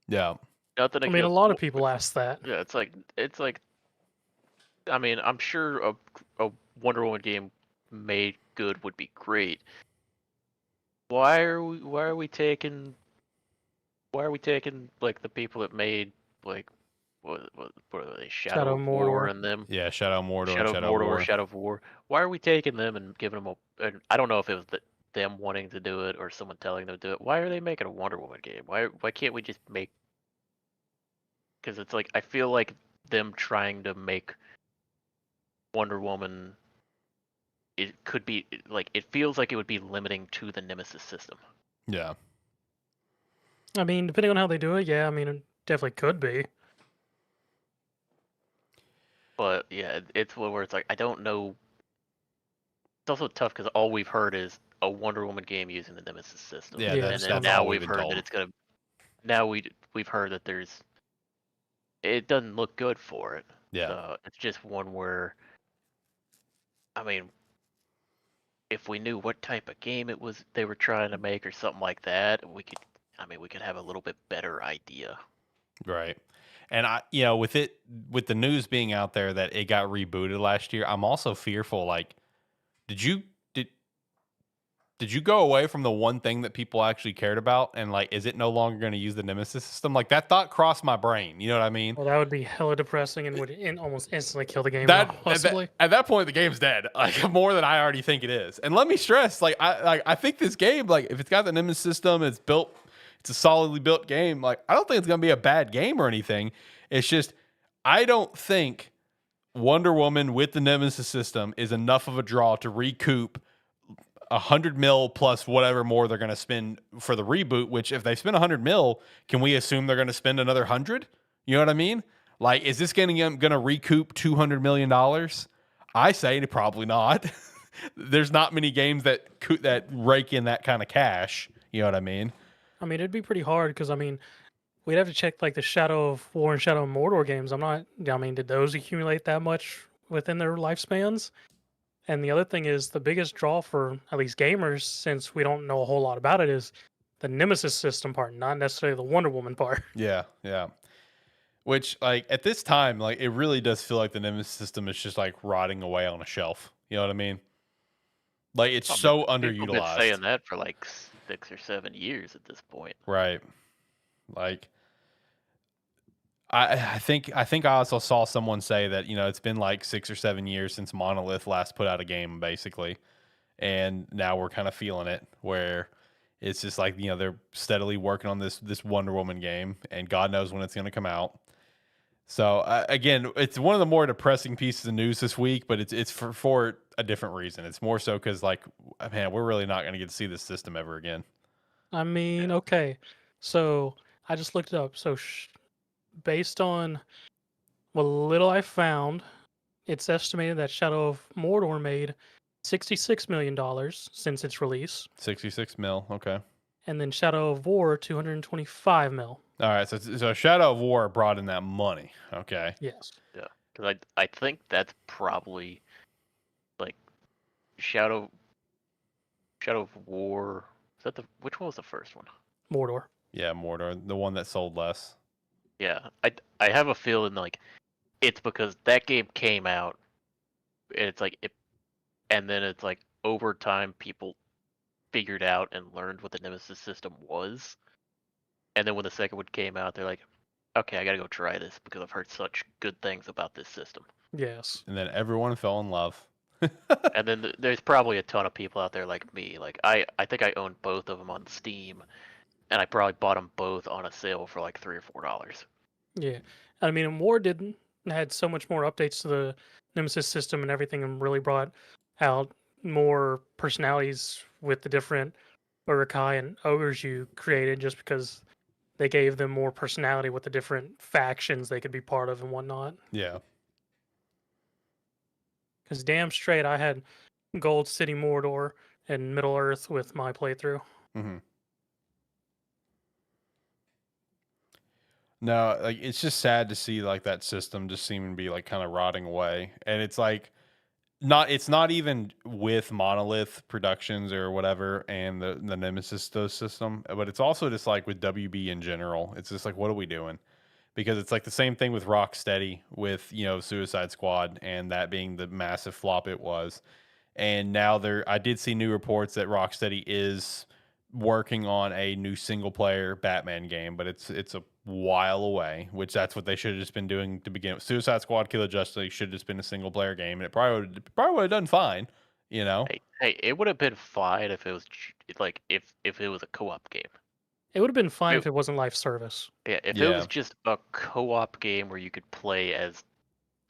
Yeah. Nothing I mean, a lot of people ask that. Yeah, it's like, I mean, I'm sure a Wonder Woman game made good would be great. Why are we taking like the people that made like what are they, Shadow of War and them? Yeah, Shadow of Mordor, Shadow of War. Why are we taking them and giving them and I don't know if it was them wanting to do it or someone telling them to do it. Why are they making a Wonder Woman game? Why can't we just make? Because it's like I feel like them trying to make Wonder Woman. It could be like it feels like it would be limiting to the Nemesis system. Yeah. I mean, depending on how they do it, yeah. I mean, it definitely could be. But yeah, it's where it's like I don't know. It's also tough because all we've heard is a Wonder Woman game using the Nemesis system. Yeah, and then now we've heard that it's gonna. Now we've heard that there's. It doesn't look good for it. Yeah. So it's just one where. I mean, if we knew what type of game it was they were trying to make or something like that, we could have a little bit better idea. Right. And with the news being out there that it got rebooted last year, I'm also fearful. Like, did you go away from the one thing that people actually cared about? And like, is it no longer going to use the Nemesis system? Like that thought crossed my brain. You know what I mean? Well, that would be hella depressing and would almost instantly kill the game. At that point, the game's dead. Like more than I already think it is. And let me stress, I think this game, like if it's got the Nemesis system, it's a solidly built game. Like I don't think it's gonna be a bad game or anything. It's just I don't think Wonder Woman with the Nemesis system is enough of a draw to recoup $100 million plus whatever more they're gonna spend for the reboot. Which if they spend $100 million, can we assume they're gonna spend another 100? You know what I mean? Like, is this gonna recoup $200 million? I say probably not. There's not many games that rake in that kind of cash. You know what I mean? I mean, it'd be pretty hard because, I mean, we'd have to check, like, the Shadow of War and Shadow of Mordor games. Did those accumulate that much within their lifespans? And the other thing is, the biggest draw for, at least gamers, since we don't know a whole lot about it, is the Nemesis system part, not necessarily the Wonder Woman part. Yeah, yeah. Which, like, at this time, like, it really does feel like the Nemesis system is just, like, rotting away on a shelf. You know what I mean? Like, it's so underutilized. People been saying that for, like, 6 or 7 years at this point. Right. Like, I think I also saw someone say that, it's been like 6 or 7 years since Monolith last put out a game, basically. And now we're kind of feeling it, where it's just like, they're steadily working on this Wonder Woman game, and God knows when it's going to come out. So, again, it's one of the more depressing pieces of news this week, but it's for a different reason. It's more so because, like, man, we're really not going to get to see this system ever again. I mean, okay. So, I just looked it up. So, based on what little I found, it's estimated that Shadow of Mordor made $66 million since its release. 66 mil, okay. And then Shadow of War, 225 mil. All right, so Shadow of War brought in that money, okay. Yes. Yeah, because I think that's probably like Shadow of War. Is that which one was the first one? Mordor. Yeah, Mordor, the one that sold less. Yeah, I have a feeling like it's because that game came out, and it's like and then it's like over time people figured out and learned what the Nemesis system was, and then when the second one came out, they're like, okay, I gotta go try this because I've heard such good things about this system. Yes. And then everyone fell in love. And then there's probably a ton of people out there like me. Like I think I owned both of them on Steam, and I probably bought them both on a sale for like $3 or $4. Yeah, I mean, War didn't had so much more updates to the Nemesis system and everything, and really brought out more personalities with the different Urukai and ogres you created, just because they gave them more personality with the different factions they could be part of and whatnot. Yeah. Because damn straight, I had Gold City Mordor and Middle Earth with my playthrough. Mm-hmm. No, like it's just sad to see like that system just seeming to be like kind of rotting away, and it's like it's not even with Monolith Productions or whatever and the Nemesis system, but it's also just like with WB in general. It's just like, what are we doing? Because it's like the same thing with Rocksteady with Suicide Squad and that being the massive flop it was. And now I did see new reports that Rocksteady is working on a new single player Batman game, but it's a while away, which that's what they should have just been doing to begin with. Suicide Squad Kill the Justice League should have just been a single player game, and it probably would have done fine, Hey, it would have been fine if it was like if it was a co-op game. It would have been fine if it wasn't live service. Yeah, if it was just a co-op game where you could play as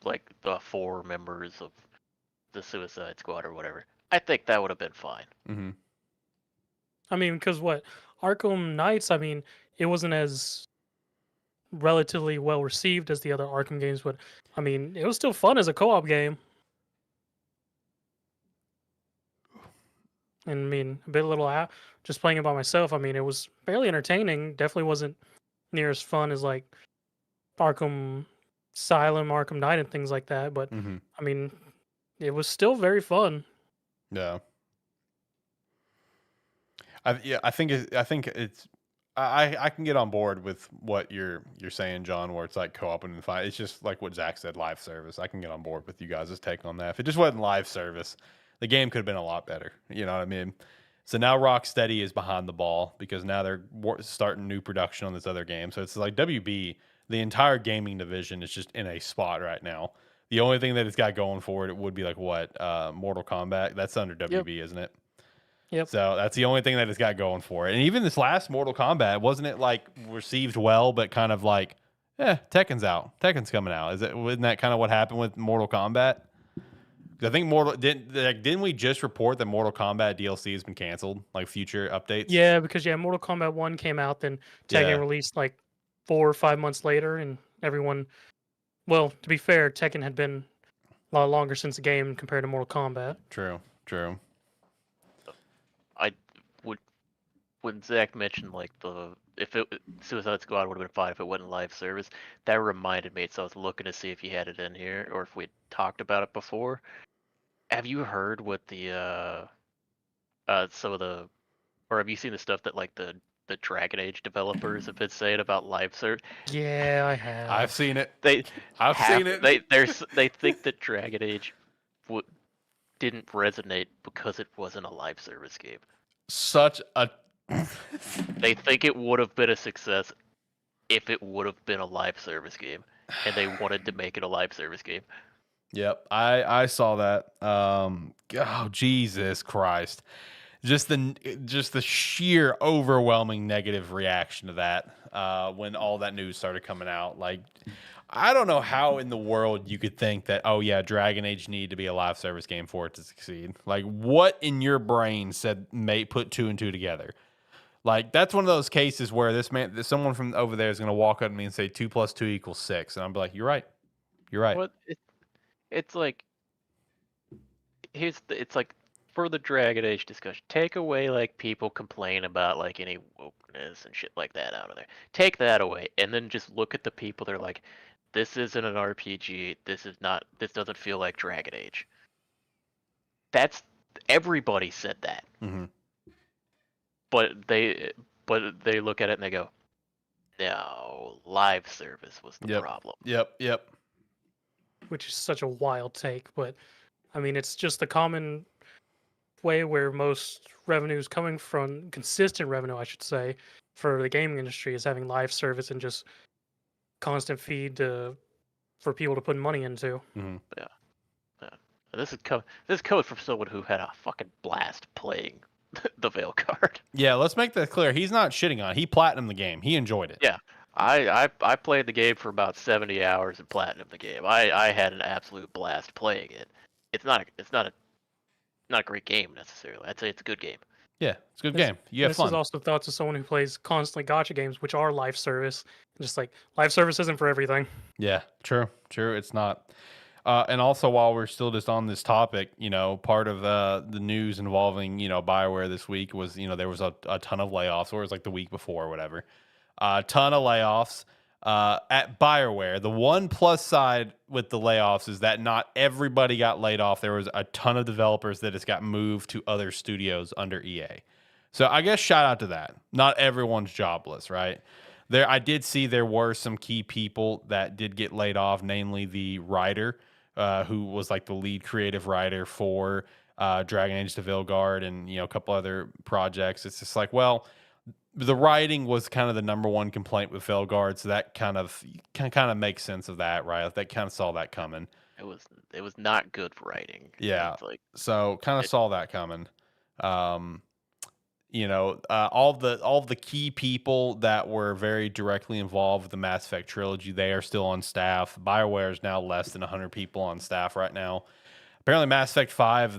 like the 4 members of the Suicide Squad or whatever, I think that would have been fine. Mm-hmm. I mean, because Arkham Knights, I mean, it wasn't as relatively well received as the other Arkham games, but I mean, it was still fun as a co-op game. And I mean, a little out, just playing it by myself. I mean, it was fairly entertaining. Definitely wasn't near as fun as like Arkham Asylum, Arkham Knight, and things like that. But Mm-hmm. I mean, it was still very fun. Yeah. I think it's I can get on board with what you're saying, John, where it's like co-op and fight. It's just like what Zach said, live service. I can get on board with you guys' take on that. If it just wasn't live service, the game could have been a lot better. You know what I mean? So now Rocksteady is behind the ball because now they're starting new production on this other game. So it's like WB, the entire gaming division is just in a spot right now. The only thing that it's got going for it would be like Mortal Kombat. That's under WB, isn't it? Yep. So that's the only thing that it's got going for it. And even this last Mortal Kombat, wasn't it like received well, but kind of like, Tekken's out. Tekken's coming out. Wasn't that kind of what happened with Mortal Kombat? I think didn't we just report that Mortal Kombat DLC has been canceled, like future updates? Yeah, because Mortal Kombat 1 came out, then Tekken released like 4 or 5 months later, and everyone, well, to be fair, Tekken had been a lot longer since the game compared to Mortal Kombat. True. When Zach mentioned like Suicide Squad would have been fine if it wasn't live service, that reminded me. So I was looking to see if you had it in here or if we'd talked about it before. Have you heard what or have you seen the stuff that like the Dragon Age developers have been saying about live service? Yeah, I have. I've seen it. I've seen it. They think that Dragon Age didn't resonate because it wasn't a live service game. They think it would have been a success if it would have been a live service game, and they wanted to make it a live service game. Yep, I saw that. Oh Jesus Christ! Just the sheer overwhelming negative reaction to that when all that news started coming out. Like, I don't know how in the world you could think that, oh yeah, Dragon Age needed to be a live service game for it to succeed. Like, what in your brain said put 2 and 2 together? Like, that's one of those cases where someone from over there is going to walk up to me and say 2 + 2 = 6, and I'm like, you're right. Well, it's like it's like for the Dragon Age discussion, take away like people complain about like any wokeness and shit like that out of there. Take that away, and then just look at the people. They're like, this isn't an RPG. This doesn't feel like Dragon Age. Everybody said that. Mm-hmm. But they look at it and they go, no, live service was the problem. Yep. Which is such a wild take, but I mean, it's just the common way where most revenue is coming from, consistent revenue, I should say, for the gaming industry is having live service and just constant feed for people to put money into. Mm-hmm. Yeah. This is code from someone who had a fucking blast playing the Veil card. Yeah, let's make that clear. He's not shitting on it. He platinumed the game. He enjoyed it. Yeah. I played the game for about 70 hours and platinumed the game. I had an absolute blast playing it. It's not a great game necessarily. I'd say it's a good game. Yeah, it's a good This, game. You have this fun. is also thoughts of someone who plays constantly gacha games, which are live service. Just like live service isn't for everything. Yeah, true. It's not. And also, while we're still just on this topic, part of the news involving Bioware this week was there was a ton of layoffs, or it was like the week before or whatever. A ton of layoffs at Bioware. The one plus side with the layoffs is that not everybody got laid off. There was a ton of developers that just got moved to other studios under EA. So I guess shout out to that. Not everyone's jobless, right? I did see there were some key people that did get laid off, namely the writer, who was like the lead creative writer for Dragon Age to Vilgard and a couple other projects. It's just like, well, the writing was kind of the number one complaint with Vilgard, so that kind of makes sense of that, right? That kind of saw that coming. It was not good writing. Yeah, It's like, so kind of saw that coming. All the key people that were very directly involved with the Mass Effect trilogy, they are still on staff. BioWare is now less than 100 people on staff right now. Apparently, Mass Effect 5,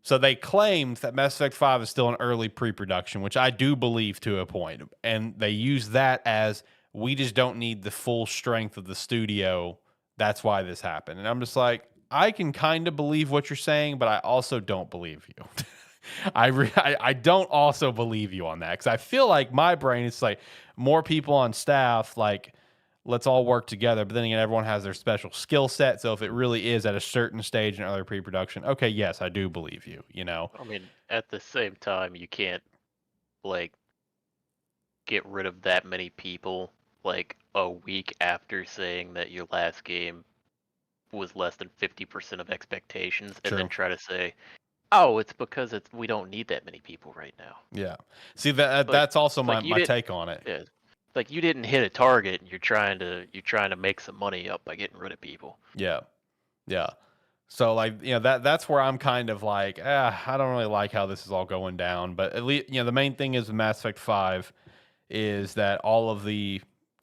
so they claimed that Mass Effect 5 is still in early pre-production, which I do believe to a point. And they use that as, we just don't need the full strength of the studio. That's why this happened. And I'm just like, I can kind of believe what you're saying, but I also don't believe you. I don't also believe you on that, because I feel like my brain is like, more people on staff, like, let's all work together. But then again, everyone has their special skill set. So if it really is at a certain stage in early pre-production, okay, yes, I do believe you. I mean, at the same time, you can't like get rid of that many people like a week after saying that your last game was less than 50% of expectations, and then try to say, oh, it's because we don't need that many people right now. Yeah. See, that's also my take on it. Yeah. Like, you didn't hit a target, and you're trying to make some money up by getting rid of people. Yeah. So like, that's where I'm kind of like, I don't really like how this is all going down. But at least, the main thing is with Mass Effect 5 is that all of the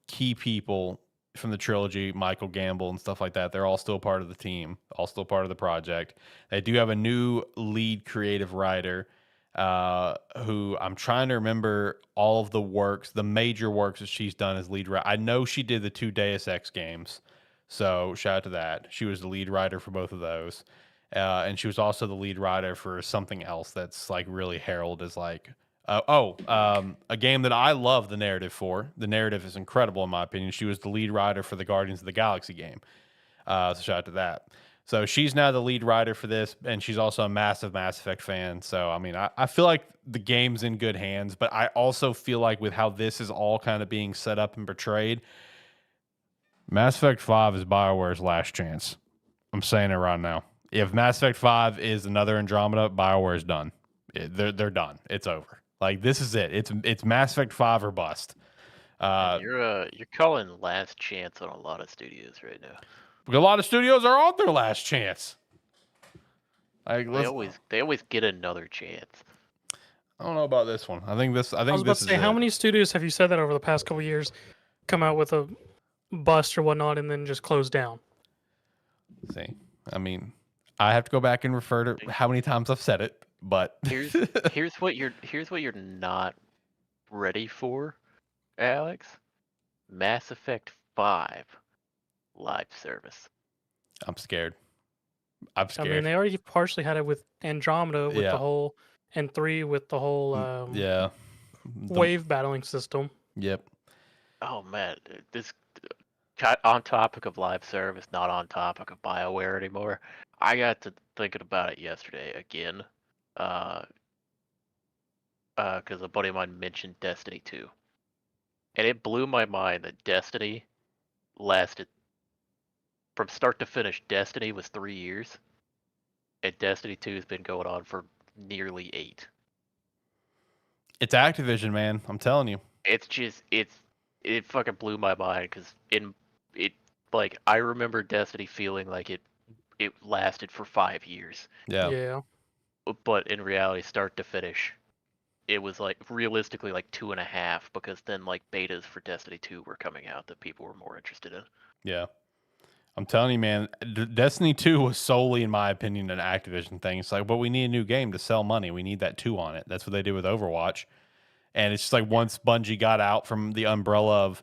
key people from the trilogy, Michael Gamble and stuff like that, they're all still part of the team, all still part of the project. They do have a new lead creative writer, who I'm trying to remember all of the major works that she's done as lead writer. I know she did the 2 Deus Ex games, so shout out to that. She was the lead writer for both of those, and she was also the lead writer for something else that's like really heralded as like, a game that I love the narrative for. The narrative is incredible in my opinion. She was the lead writer for the Guardians of the Galaxy game, so shout out to that. So she's now the lead writer for this, and she's also a massive Mass Effect fan. So, I mean, I feel like the game's in good hands, but I also feel like with how this is all kind of being set up and portrayed, Mass Effect 5 is BioWare's last chance. I'm saying it right now. If Mass Effect 5 is another Andromeda, BioWare's done. They're done. It's over. Like, this is it. It's Mass Effect 5 or bust. You're calling last chance on a lot of studios right now. A lot of studios are on their last chance. Like, they always get another chance. I don't know about this one. I was about to say, how many studios have you said that over the past couple of years come out with a bust or whatnot and then just close down? See, I mean, I have to go back and refer to how many times I've said it, but here's what you're not ready for, Alex. Mass Effect 5 live service. I'm scared. I mean, they already partially had it with Andromeda with the whole, and 3 with the whole wave battling system. Yep. Oh man, this on topic of live service, not on topic of BioWare anymore. I got to thinking about it yesterday again, because a buddy of mine mentioned Destiny 2, and it blew my mind that Destiny lasted from start to finish. Destiny was 3 years, and Destiny 2 has been going on for nearly 8. It's Activision, man. I'm telling you. It's just it fucking blew my mind, because like, I remember Destiny feeling like it lasted for 5 years. Yeah. But in reality, start to finish, it was like realistically like 2.5 because then like betas for Destiny 2 were coming out that people were more interested in. Yeah. I'm telling you, man, Destiny 2 was solely, in my opinion, an Activision thing. It's like, but we need a new game to sell money. We need that 2 on it. That's what they did with Overwatch. And it's just like once Bungie got out from the umbrella of,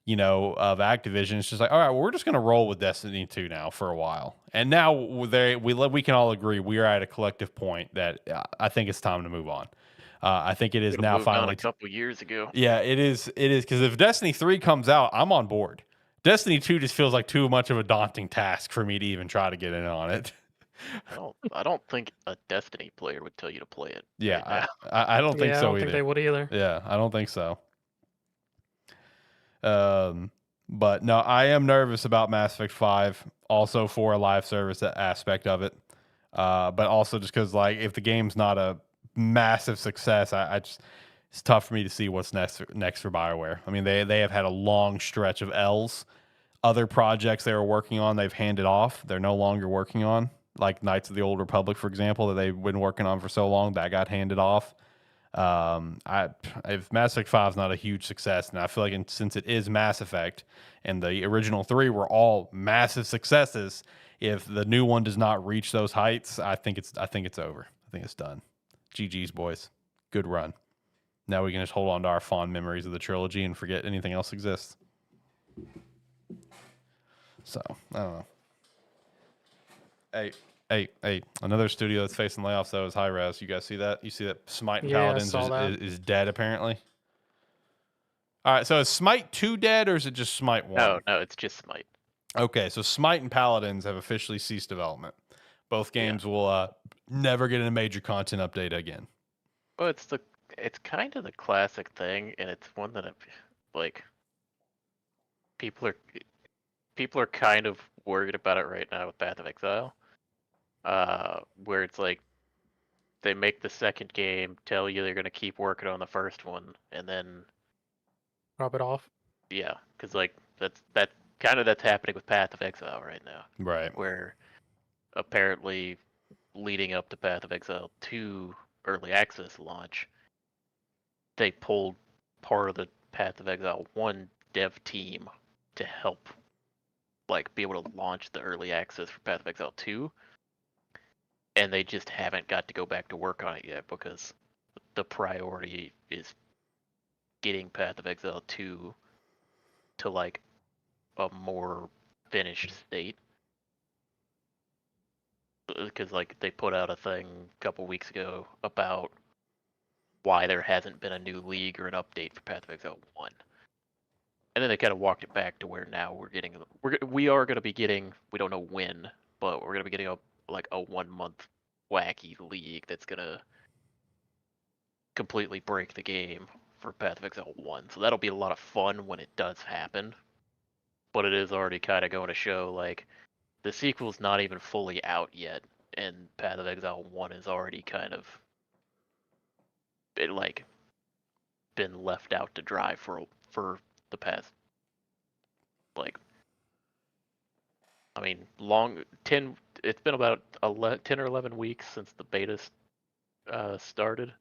of Activision, it's just like, all right, well, we're just going to roll with Destiny 2 now for a while. And now we can all agree we are at a collective point that I think it's time to move on. I think it is now finally a couple years ago. Yeah, it is. It is because if Destiny 3 comes out, I'm on board. Destiny 2 just feels like too much of a daunting task for me to even try to get in on it. I don't think a Destiny player would tell you to play it. Yeah, right I don't think Yeah, I so don't either. think they would either. Yeah, I don't think so. But no, I am nervous about Mass Effect 5, also for a live service aspect of it. But also just because, like, if the game's not a massive success, I just it's tough for me to see what's next for BioWare. I mean, they have had a long stretch of L's. Other projects they were working on, they've handed off. They're no longer working on, like Knights of the Old Republic, for example, that they've been working on for so long, that got handed off. If Mass Effect 5 is not a huge success, and I feel like since it is Mass Effect, and the original 3 were all massive successes, if the new one does not reach those heights, I think it's over. I think it's done. GG's, boys. Good run. Now we can just hold on to our fond memories of the trilogy and forget anything else exists. So, I don't know. Hey, another studio that's facing layoffs, though, is Hi-Rez. You guys see that? You see that Smite and Paladins is dead, apparently? All right, so is Smite 2 dead, or is it just Smite 1? No, it's just Smite. Okay, so Smite and Paladins have officially ceased development. Both games will never get a major content update again. Well, it's kind of the classic thing, and it's one that like people are kind of worried about it right now with Path of Exile, where it's like they make the second game, tell you they're going to keep working on the first one, and then drop it off. Yeah, because like that's happening with Path of Exile right now, right? Where apparently leading up to Path of Exile 2 early access launch, they pulled part of the Path of Exile 1 dev team to help like be able to launch the early access for Path of Exile 2, and they just haven't got to go back to work on it yet because the priority is getting Path of Exile 2 to like a more finished state. Because like they put out a thing a couple weeks ago about why there hasn't been a new league or an update for Path of Exile 1. And then they kind of walked it back to where now we are going to be getting, we don't know when, but we're going to be getting a 1 month wacky league that's going to completely break the game for Path of Exile 1. So that'll be a lot of fun when it does happen. But it is already kind of going to show like the sequel's not even fully out yet, and Path of Exile 1 is already kind of been left out to dry for the past it's been about 10 or 11 weeks since the beta started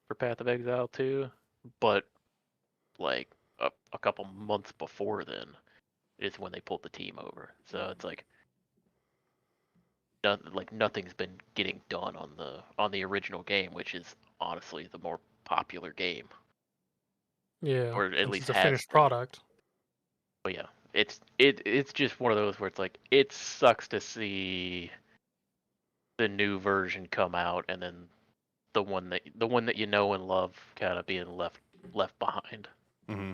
for Path of Exile 2, but like a couple months before then is when they pulled the team over. So it's like nothing's been getting done on the original game, which is honestly the more popular game. Yeah, or at least it's a finished product. But yeah, it's just one of those where it's like it sucks to see the new version come out and then the one that you know and love kind of being left behind. Mm-hmm.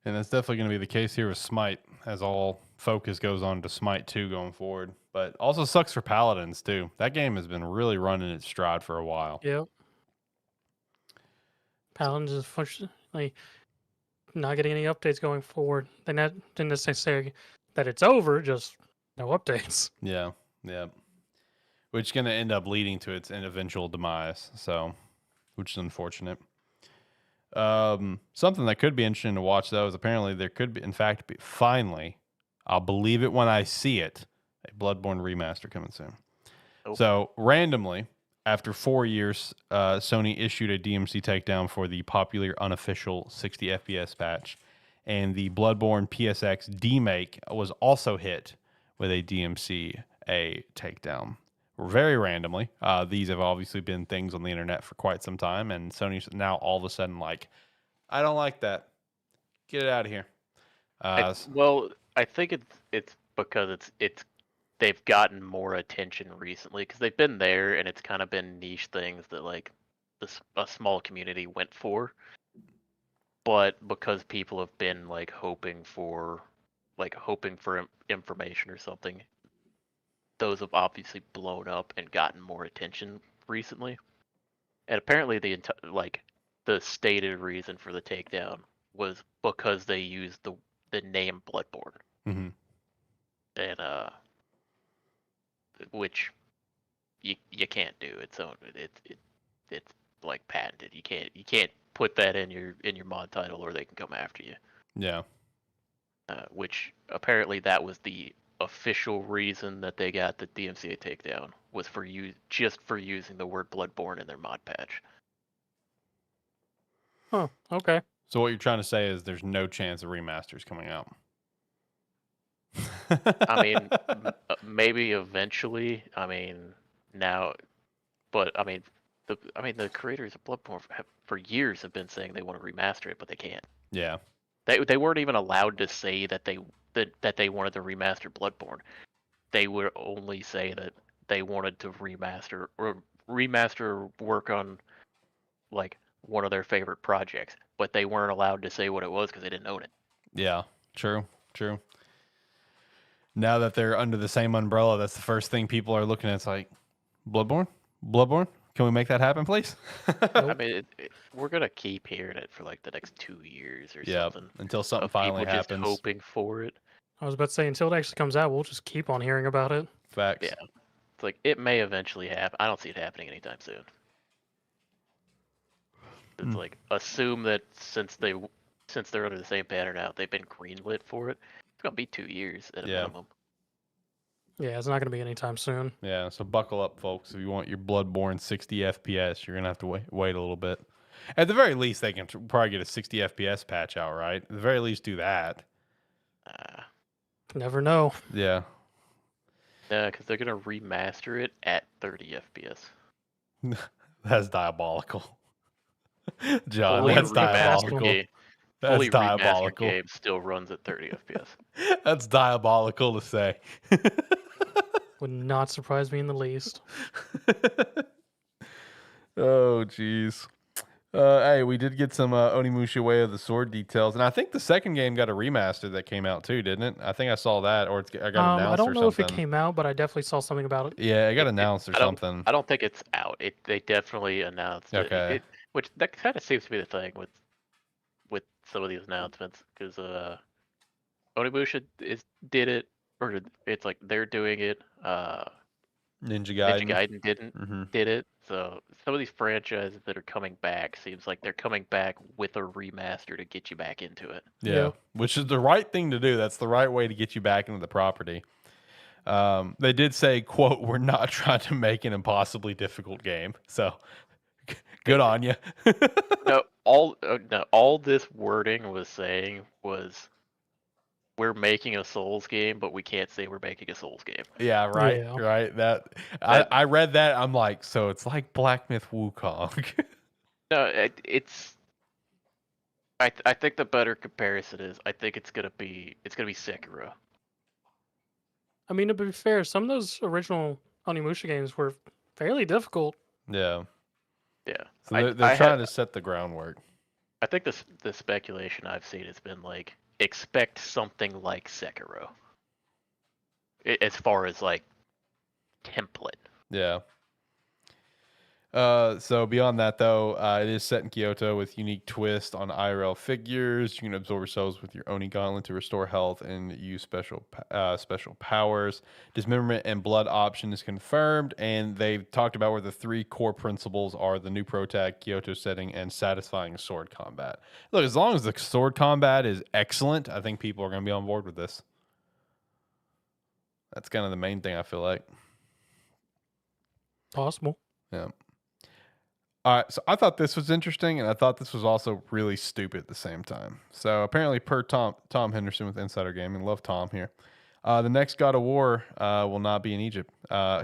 And that's definitely going to be the case here with Smite, as all focus goes on to Smite 2 going forward. But also sucks for Paladins, too. That game has been really running its stride for a while. Yep. Paladins is unfortunately not getting any updates going forward. They didn't necessarily say that it's over, just no updates. Yeah. Which is going to end up leading to its eventual demise. So, which is unfortunate. Something that could be interesting to watch, though, is apparently there could be, in fact, finally, I'll believe it when I see it, a Bloodborne remaster coming soon. Oh. So randomly, after 4 years, Sony issued a DMC takedown for the popular unofficial 60 FPS patch, and the Bloodborne PSX demake was also hit with a DMCA takedown. Very randomly. These have obviously been things on the internet for quite some time, and Sony's now all of a sudden like, I don't like that. Get it out of here. Well, I think it's because it's they've gotten more attention recently because they've been there and it's kind of been niche things that like a small community went for. But because people have been like hoping for information or something, those have obviously blown up and gotten more attention recently. And apparently the stated reason for the takedown was because they used the name Bloodborne. Mm-hmm. And which you can't do. It's like patented. You can't put that in your mod title or they can come after you. Yeah. Which apparently that was the official reason that they got the DMCA takedown was for using the word Bloodborne in their mod patch. Huh. Okay. So what you're trying to say is there's no chance of remasters coming out. I mean, maybe eventually. I mean, now, but I mean, the creators of Bloodborne for years have been saying they want to remaster it, but they can't. Yeah. They weren't even allowed to say that they wanted to remaster Bloodborne. They would only say that they wanted to remaster work on like one of their favorite projects, but they weren't allowed to say what it was because they didn't own it. Yeah. True. Now that they're under the same umbrella, that's the first thing people are looking at. It's like, Bloodborne? Can we make that happen, please? I mean, we're gonna keep hearing it for like the next 2 years or something. Until something finally people happens. Just hoping for it. I was about to say, until it actually comes out, we'll just keep on hearing about it. Facts. Yeah. It's like, it may eventually happen. I don't see it happening anytime soon. It's like, assume that since they're under the same banner now, they've been greenlit for it. It's gonna be 2 years at a minimum. Yeah, it's not going to be anytime soon. Yeah, so buckle up, folks. If you want your Bloodborne 60 FPS, you're going to have to wait a little bit. At the very least, they can probably get a 60 FPS patch out, right? At the very least, do that. Never know. Yeah. Yeah, because they're going to remaster it at 30 FPS. That's diabolical. John, Fully that's diabolical. That's diabolical. Game still runs at 30 FPS. That's diabolical to say. Would not surprise me in the least. Oh, jeez. Hey, we did get some Onimusha Way of the Sword details, and I think the second game got a remaster that came out too, didn't it? I think I saw that, or I got announced. I don't know or if it came out, but I definitely saw something about it. Yeah, it got announced or something. I don't think it's out. They definitely announced okay. it. Which that kind of seems to be the thing with some of these announcements, because Onimusha did it, or it's like they're doing it. Ninja Gaiden did it. So some of these franchises that are coming back seems like they're coming back with a remaster to get you back into it. Yeah, which is the right thing to do. That's the right way to get you back into the property. They did say, quote, "We're not trying to make an impossibly difficult game." So good on you. No, all this wording was saying was, we're making a Souls game, but we can't say we're making a Souls game. Yeah, right, Yeah. right. I read that. I'm like, so it's like Black Myth Wukong. No, it's. I think the better comparison is, I think it's gonna be Sekiro. I mean, to be fair, some of those original Onimusha games were fairly difficult. Yeah. Yeah. So they're trying to set the groundwork. I think the speculation I've seen has been like, expect something like Sekiro. As far as like template. Yeah. So beyond that, though, it is set in Kyoto with unique twist on IRL figures. You can absorb yourselves with your Oni Gauntlet to restore health and use special powers. Dismemberment and blood option is confirmed, and they've talked about where the 3 core principles are: the new protag, Kyoto setting, and satisfying sword combat. Look, as long as the sword combat is excellent, I think people are going to be on board with this. That's kind of the main thing, I feel like. Possible. Yeah. All right, so I thought this was interesting, and I thought this was also really stupid at the same time. So apparently, per Tom Henderson with Insider Gaming, love Tom here. The next God of War will not be in Egypt.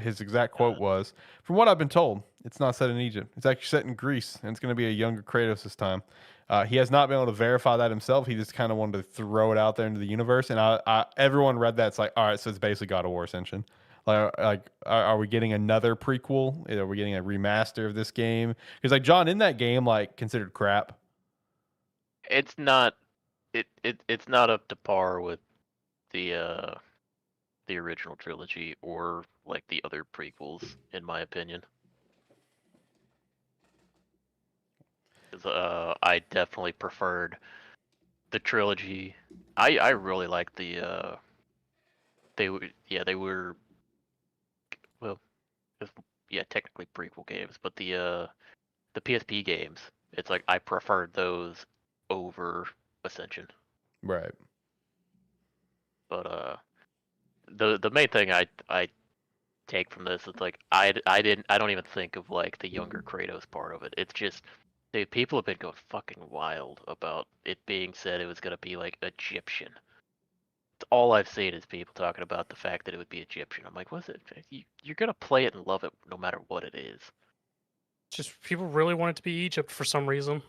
His exact quote was, "From what I've been told, it's not set in Egypt. It's actually set in Greece, and it's going to be a younger Kratos this time." He has not been able to verify that himself. He just kind of wanted to throw it out there into the universe, and everyone read that. It's like, all right, so it's basically God of War Ascension. Are we getting another prequel? Are we getting a remaster of this game? Because like John, in that game, like considered crap. It's not. It's not up to par with the original trilogy or like the other prequels, in my opinion. 'Cause, I definitely preferred the trilogy. I really liked the they were well, yeah, technically prequel games, but the PSP games, it's like I preferred those over Ascension. Right. But the main thing I take from this is like I don't even think of like the younger Kratos part of it. It's just dude, people have been going fucking wild about it being said it was gonna be like Egyptian. All I've seen is people talking about the fact that it would be Egyptian. I'm like, what's it? You're gonna play it and love it no matter what it is. Just people really want it to be Egypt for some reason.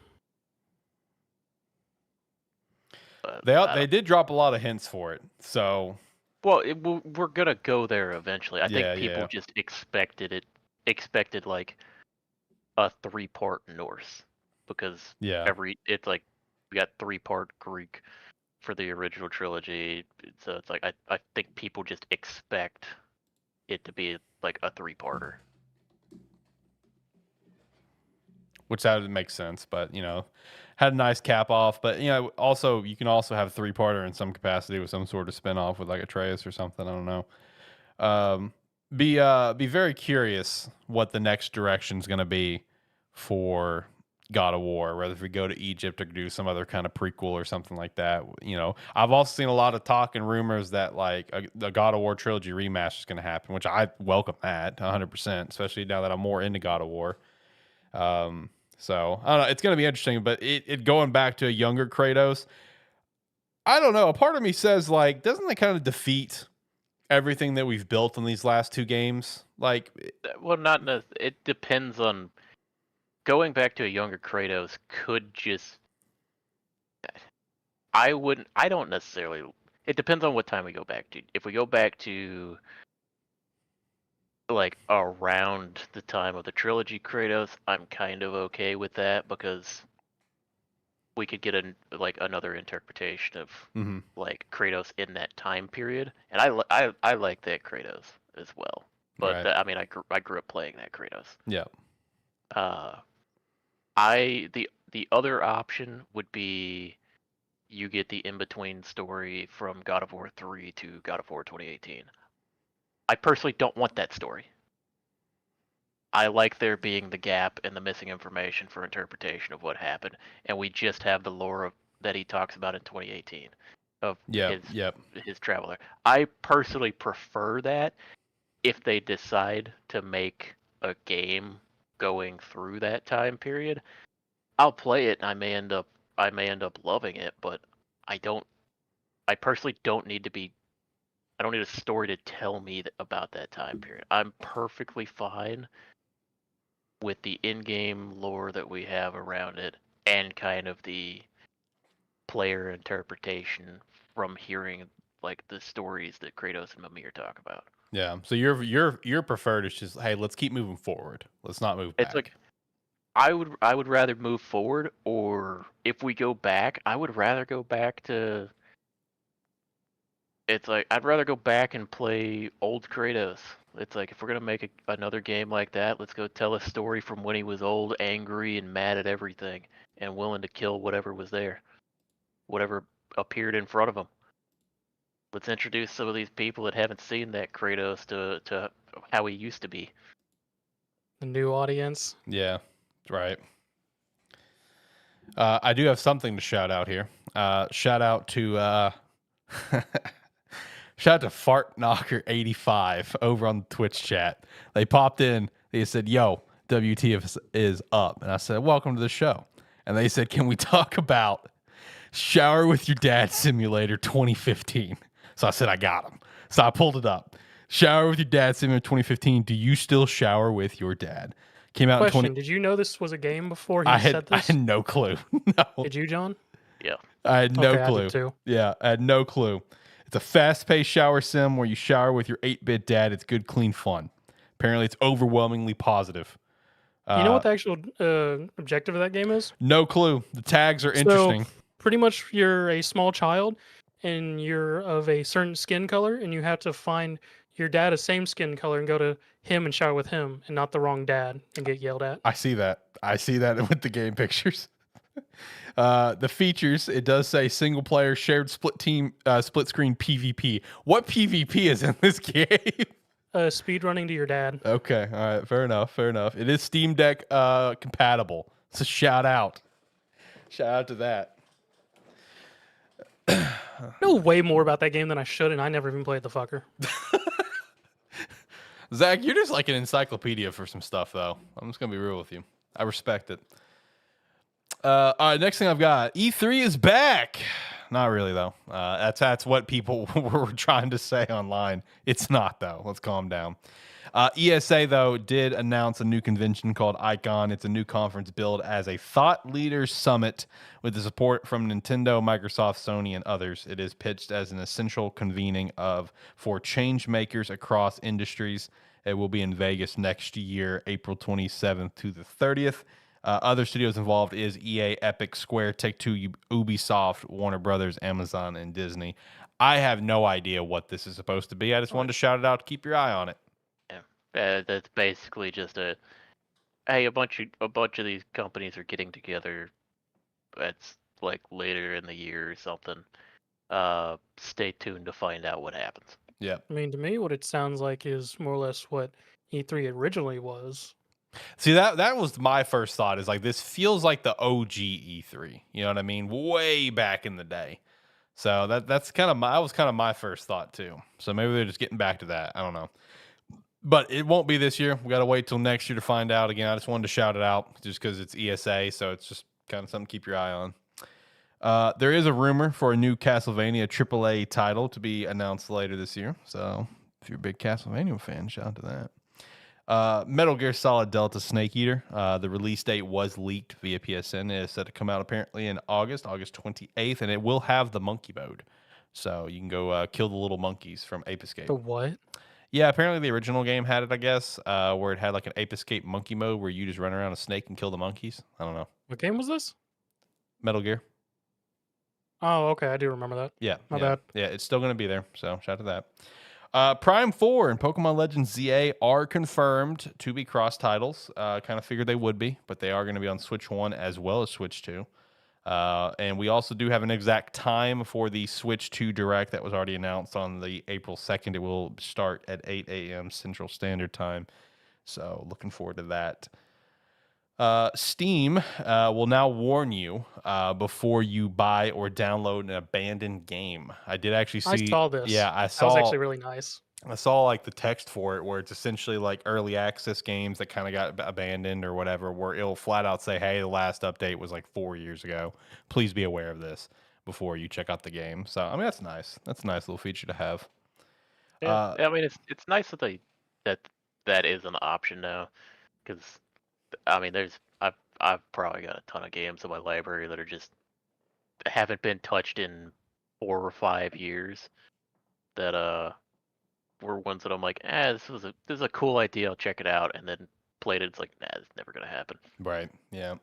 But They did drop a lot of hints for it, so well, we're gonna go there eventually. I think Yeah, people yeah. just expected like a 3-part Norse because Yeah. it's like we got 3-part Greek for the original trilogy, so it's like I think people just expect it to be like a 3-parter. Which that would make sense, but had a nice cap off. But also you can also have a 3-parter in some capacity with some sort of spinoff with like Atreus or something. I don't know. Be very curious what the next direction is going to be for God of War, whether if we go to Egypt or do some other kind of prequel or something like that. I've also seen a lot of talk and rumors that like the God of War trilogy remaster is going to happen, which I welcome that 100%, especially now that I'm more into God of War. So I don't know. It's going to be interesting, but it going back to a younger Kratos, I don't know. A part of me says like, doesn't that kind of defeat everything that we've built in these last two games? Like, Well, it depends on going back to a younger Kratos could just I don't necessarily. It depends on what time we go back to. If we go back to like around the time of the trilogy Kratos, I'm kind of okay with that because we could get another interpretation of like Kratos in that time period, and I like that Kratos as well. But right. I mean, I grew up playing that Kratos. Yeah. The other option would be you get the in-between story from God of War 3 to God of War 2018. I personally don't want that story. I like there being the gap and the missing information for interpretation of what happened, and we just have the lore that he talks about in 2018 of his travel there. I personally prefer that if they decide to make a game going through that time period. I'll play it and I may end up loving it, but I personally don't need a story to tell me about that time period. I'm perfectly fine with the in-game lore that we have around it and kind of the player interpretation from hearing like the stories that Kratos and Mimir talk about. Yeah. So your preferred is just, hey, let's keep moving forward. Let's not move back. It's like I would rather move forward, or if we go back, I would rather go back to. It's like I'd rather go back and play old Kratos. It's like if we're gonna make another game like that, let's go tell a story from when he was old, angry, and mad at everything, and willing to kill whatever was there, whatever appeared in front of him. Let's introduce some of these people that haven't seen that Kratos to how he used to be. The new audience. Yeah. Right. I do have something to shout out here. Shout out to shout out to Fart Knocker 85 over on the Twitch chat. They popped in. They said, "Yo, WTF is up. And I said, welcome to the show. And they said, can we talk about Shower with Your Dad Simulator 2015? So I said, I got him. So I pulled it up. Shower with Your Dad Simulator 2015. Do you still shower with your dad? Came out Question: in 20. Did you know this was a game before he said I this? had no clue. No. Did you, John? Yeah. I had no Okay, clue. I did too. Yeah, I had no clue. It's a fast-paced shower sim where you shower with your 8-bit dad. It's good, clean fun. Apparently, it's overwhelmingly positive. You know what the actual objective of that game is? No clue. The tags are interesting. So, pretty much, you're a small child, and you're of a certain skin color, and you have to find your dad a same skin color and go to him and shower with him, and not the wrong dad, and get yelled at. I see that. I see that with the game pictures. The features, it does say single player, shared split screen PvP. What PvP is in this game? Speed running to your dad. Okay, all right, fair enough. It is Steam Deck compatible. So shout out to that. I know way more about that game than I should, and I never even played the fucker. Zach, you're just like an encyclopedia for some stuff, though. I'm just gonna be real with you. I respect it. All right, next thing I've got, E3 is back. Not really though. That's what people were trying to say online. It's not though. Let's calm down. ESA though did announce a new convention called Icon. It's a new conference billed as a thought leaders summit with the support from Nintendo, Microsoft, Sony, and others. It is pitched as an essential convening for change makers across industries. It will be in Vegas next year, April 27th to the 30th. Other studios involved is EA, Epic, Square, Take-Two, Ubisoft, Warner Brothers, Amazon, and Disney. I have no idea what this is supposed to be. I just wanted to shout it out to keep your eye on it. Yeah, that's basically just hey, a bunch of these companies are getting together. It's like later in the year or something. Stay tuned to find out what happens. Yeah. I mean, to me, what it sounds like is more or less what E3 originally was. See, that was my first thought, is like, this feels like the OG E3. You know what I mean? Way back in the day. So that was kind of my first thought too. So maybe they're just getting back to that. I don't know. But it won't be this year. We got to wait till next year to find out. Again, I just wanted to shout it out just because it's ESA, so it's just kind of something to keep your eye on. There is a rumor for a new Castlevania AAA title to be announced later this year. So if you're a big Castlevania fan, shout out to that. Metal Gear Solid Delta Snake Eater. The release date was leaked via PSN. It is set to come out apparently in August 28th, and it will have the monkey mode. So you can go kill the little monkeys from Ape Escape. The what? Yeah, apparently the original game had it, I guess, where it had like an Ape Escape monkey mode where you just run around a snake and kill the monkeys. I don't know. What game was this? Metal Gear. Oh, okay, I do remember that. Yeah. My bad. Yeah, it's still going to be there. So shout out to that. Prime 4 and Pokemon Legends ZA are confirmed to be cross titles. Kind of figured they would be, but they are going to be on Switch 1 as well as Switch 2. And we also do have an exact time for the Switch 2 Direct that was already announced on the April 2nd. It will start at 8 a.m. Central Standard Time. So looking forward to that. Steam will now warn you before you buy or download an abandoned game. I did actually see. I saw this. Yeah, I saw. That was actually really nice. I saw like the text for it where it's essentially like early access games that kind of got abandoned or whatever, where it'll flat out say, hey, the last update was like 4 years ago. Please be aware of this before you check out the game. So, I mean, that's nice. That's a nice little feature to have. Yeah, I mean, it's nice that that is an option now, because I mean, I've probably got a ton of games in my library that are just haven't been touched in 4 or 5 years that were ones that I'm like, this is a cool idea, I'll check it out, and then played it. It's like, it's never gonna happen. Right. Yeah.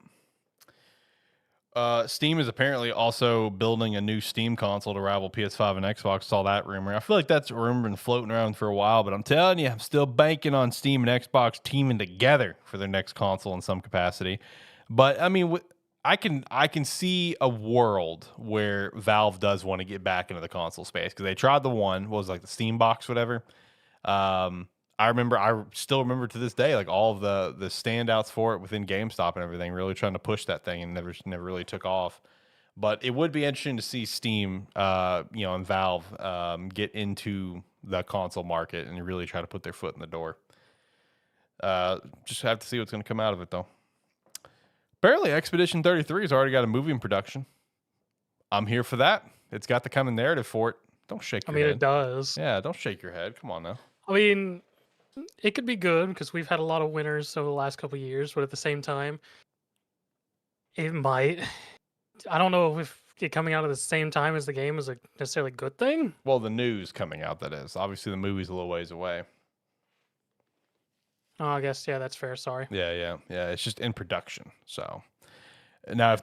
Steam is apparently also building a new Steam console to rival PS5 and Xbox. Saw that rumor. I feel like that's a rumor been floating around for a while, but I'm telling you, I'm still banking on Steam and Xbox teaming together for their next console in some capacity. But I mean, I can see a world where Valve does want to get back into the console space, because they tried the one, what was it, like the Steam box, whatever. I still remember to this day, like all of the standouts for it within GameStop and everything, really trying to push that thing, and never really took off. But it would be interesting to see Steam, and Valve get into the console market and really try to put their foot in the door. Just have to see what's going to come out of it, though. Apparently, Expedition 33 has already got a movie in production. I'm here for that. It's got the kind of narrative for it. Don't shake your head. It does. Yeah, don't shake your head. Come on now. I mean, it could be good because we've had a lot of winners over the last couple of years, but at the same time, it might. I don't know if it coming out at the same time as the game is a necessarily good thing. Well, the news coming out, that is. Obviously, the movie's a little ways away. Oh, I guess, yeah, that's fair. Sorry. Yeah. It's just in production. So now, if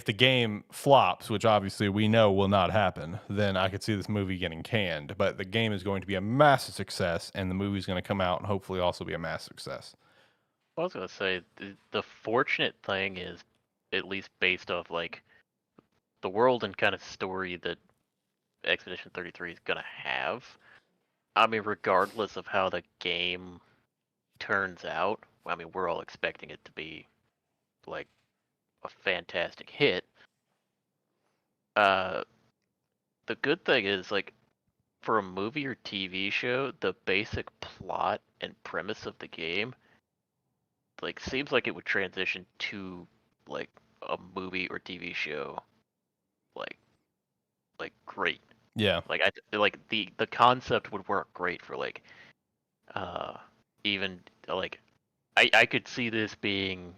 the game flops, which obviously we know will not happen, then I could see this movie getting canned. But the game is going to be a massive success, and the movie's going to come out and hopefully also be a massive success. I was gonna say the fortunate thing is, at least based off like the world and kind of story that Expedition 33 is gonna have. I mean, regardless of how the game turns out, I mean, we're all expecting it to be like a fantastic hit. The good thing is, like, for a movie or TV show, the basic plot and premise of the game, like, seems like it would transition to like a movie or TV show, like great. Yeah. Like the concept would work great for like even like I could see this being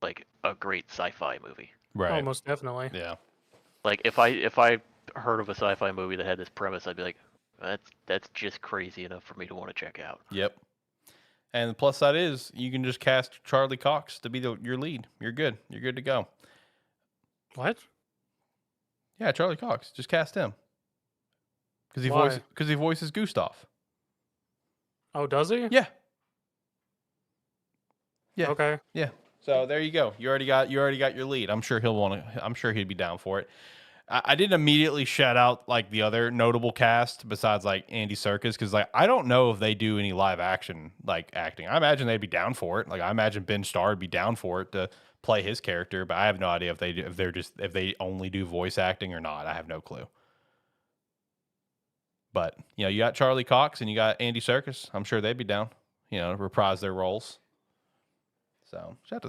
like a great sci-fi movie. Right. Oh, most definitely. Yeah. Like if I heard of a sci-fi movie that had this premise, I'd be like, that's just crazy enough for me to want to check out. Yep. And the plus side is you can just cast Charlie Cox to be your lead. You're good. You're good to go. What? Yeah, Charlie Cox. Just cast him. Because he voices Gustav. Oh, does he? Yeah. Yeah. Okay. Yeah. So there you go. You already got your lead. I'm sure he'd be down for it. I didn't immediately shout out like the other notable cast besides like Andy Serkis, because like I don't know if they do any live action like acting. I imagine they'd be down for it. Like I imagine Ben Starr would be down for it to play his character, but I have no idea if they only do voice acting or not. I have no clue. But you know, you got Charlie Cox and you got Andy Serkis. I'm sure they'd be down. You know, to reprise their roles. So shout out to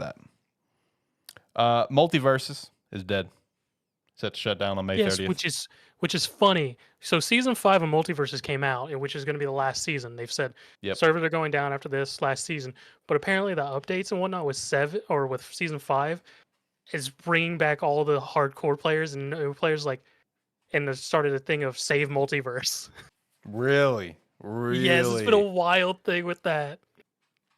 that. Multiverses is dead. Set to shut down on May 30th. Which is funny. So season 5 of Multiverses came out, which is going to be the last season. They've said servers are going down after this last season, but apparently the updates and whatnot with season 5 is bringing back all the hardcore players and new players, like, and it started a thing of save multiverse. Really? Yes, it's been a wild thing with that.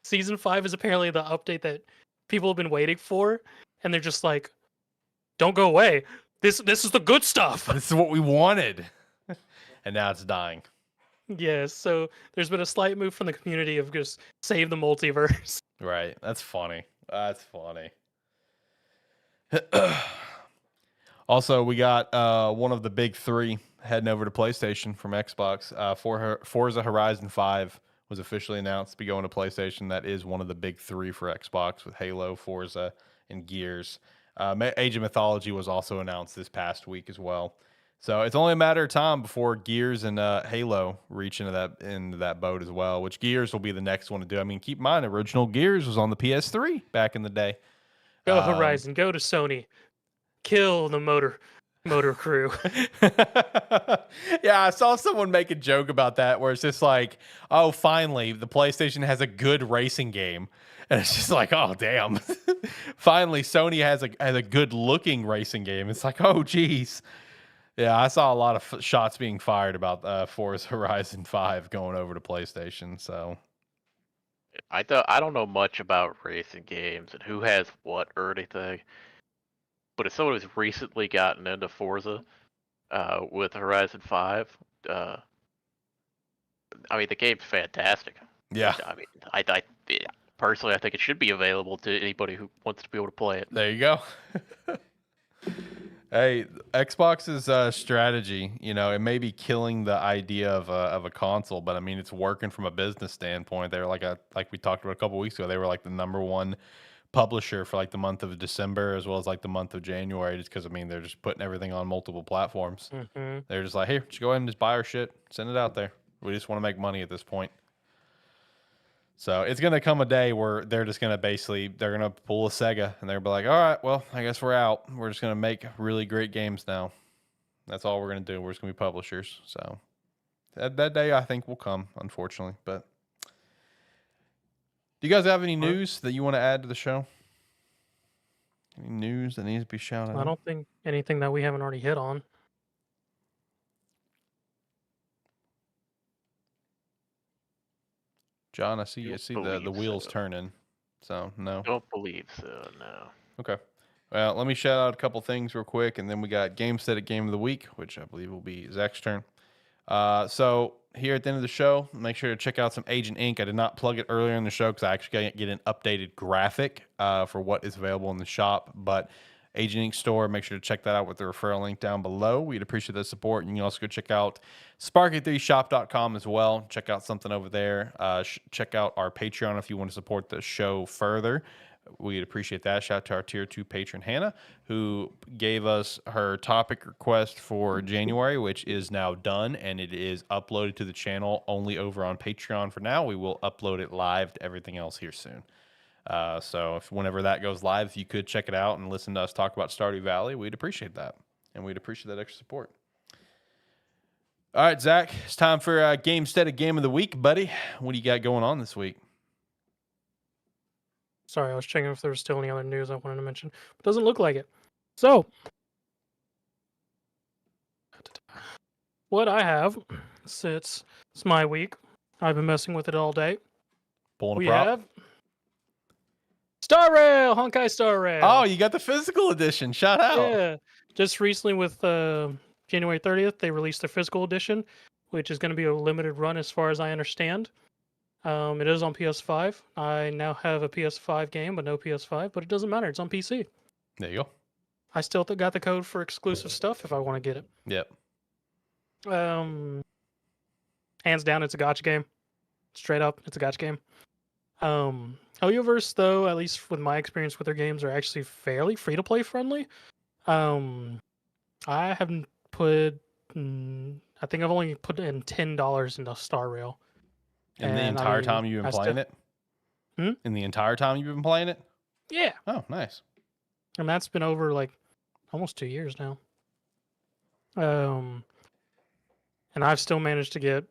Season 5 is apparently the update that people have been waiting for, and they're just like, don't go away. This is the good stuff. This is what we wanted. And now it's dying. Yes, so there's been a slight move from the community of just save the multiverse. Right. That's funny. Also, we got one of the big three heading over to PlayStation from Xbox. Forza Horizon 5 was officially announced to be going to PlayStation. That is one of the big three for Xbox with Halo, Forza, and Gears. Age of Mythology was also announced this past week as well. So it's only a matter of time before Gears and Halo reach into that boat as well, which Gears will be the next one to do. I mean, keep in mind, original Gears was on the PS3 back in the day. Go Horizon, go to Sony. Kill the motor crew. Yeah, I saw someone make a joke about that where it's just like, oh, finally, the PlayStation has a good racing game. And it's just like, oh, damn. Finally, Sony has a good-looking racing game. It's like, oh, geez. Yeah, I saw a lot of shots being fired about Forza Horizon 5 going over to PlayStation. So I don't know much about racing games and who has what or anything. But as someone who's recently gotten into Forza with Horizon 5, I mean, the game's fantastic. Yeah. I mean, I personally, I think it should be available to anybody who wants to be able to play it. There you go. Hey, Xbox's strategy, you know, it may be killing the idea of a console, but I mean, it's working from a business standpoint. They're like we talked about a couple weeks ago. They were like the #1 publisher for like the month of December as well as like the month of January, just because I mean they're just putting everything on multiple platforms. Mm-hmm. They're just like, hey, just go ahead and just buy our shit, send it out there. We just want to make money at this point. So it's gonna come a day where they're just gonna they're gonna pull a Sega and they're be like, all right, well, I guess we're out. We're just gonna make really great games now. That's all we're gonna do. We're just gonna be publishers. So that day I think will come, unfortunately. But do you guys have any news that you want to add to the show? Any news that needs to be shouted out? I don't think anything that we haven't already hit on. John, I see the wheels turning. So no. Don't believe so, no. Okay. Well, let me shout out a couple things real quick, and then we got Gamestead Game of the Week, which I believe will be Zach's turn. So here at the end of the show, make sure to check out some Agent Ink. I did not plug it earlier in the show because I actually get an updated graphic for what is available in the shop. But Agent Ink store, make sure to check that out with the referral link down below. We'd appreciate the support. You can also go check out Sparky3shop.com as well. Check out something over there. Check out our Patreon if you want to support the show further. We'd appreciate that. Shout out to our Tier 2 patron, Hannah, who gave us her topic request for January, which is now done, and it is uploaded to the channel only over on Patreon for now. We will upload it live to everything else here soon. So whenever that goes live, if you could check it out and listen to us talk about Stardew Valley, we'd appreciate that. And we'd appreciate that extra support. All right, Zach, it's time for Gamestead Game of the Week, buddy. What do you got going on this week? Sorry, I was checking if there was still any other news I wanted to mention. But doesn't look like it. So, what I have, it's my week. I've been messing with it all day. Pulling a prop? Have Star Rail! Honkai Star Rail! Oh, you got the physical edition. Shout out. Yeah. Just recently with January 30th, they released the physical edition, which is going to be a limited run as far as I understand. It is on PS5. I now have a PS5 game, but no PS5. But it doesn't matter. It's on PC. There you go. I still got the code for exclusive stuff if I want to get it. Yep. Hands down, it's a gacha game. Straight up, it's a gacha game. Hoyoverse, though, at least with my experience with their games, are actually fairly free-to-play friendly. I haven't put... I think I've only put in $10 into Star Rail. In the entire time you've been playing it? In the entire time you've been playing it? Yeah. Oh, nice. And that's been over like almost 2 years now. And I've still managed to get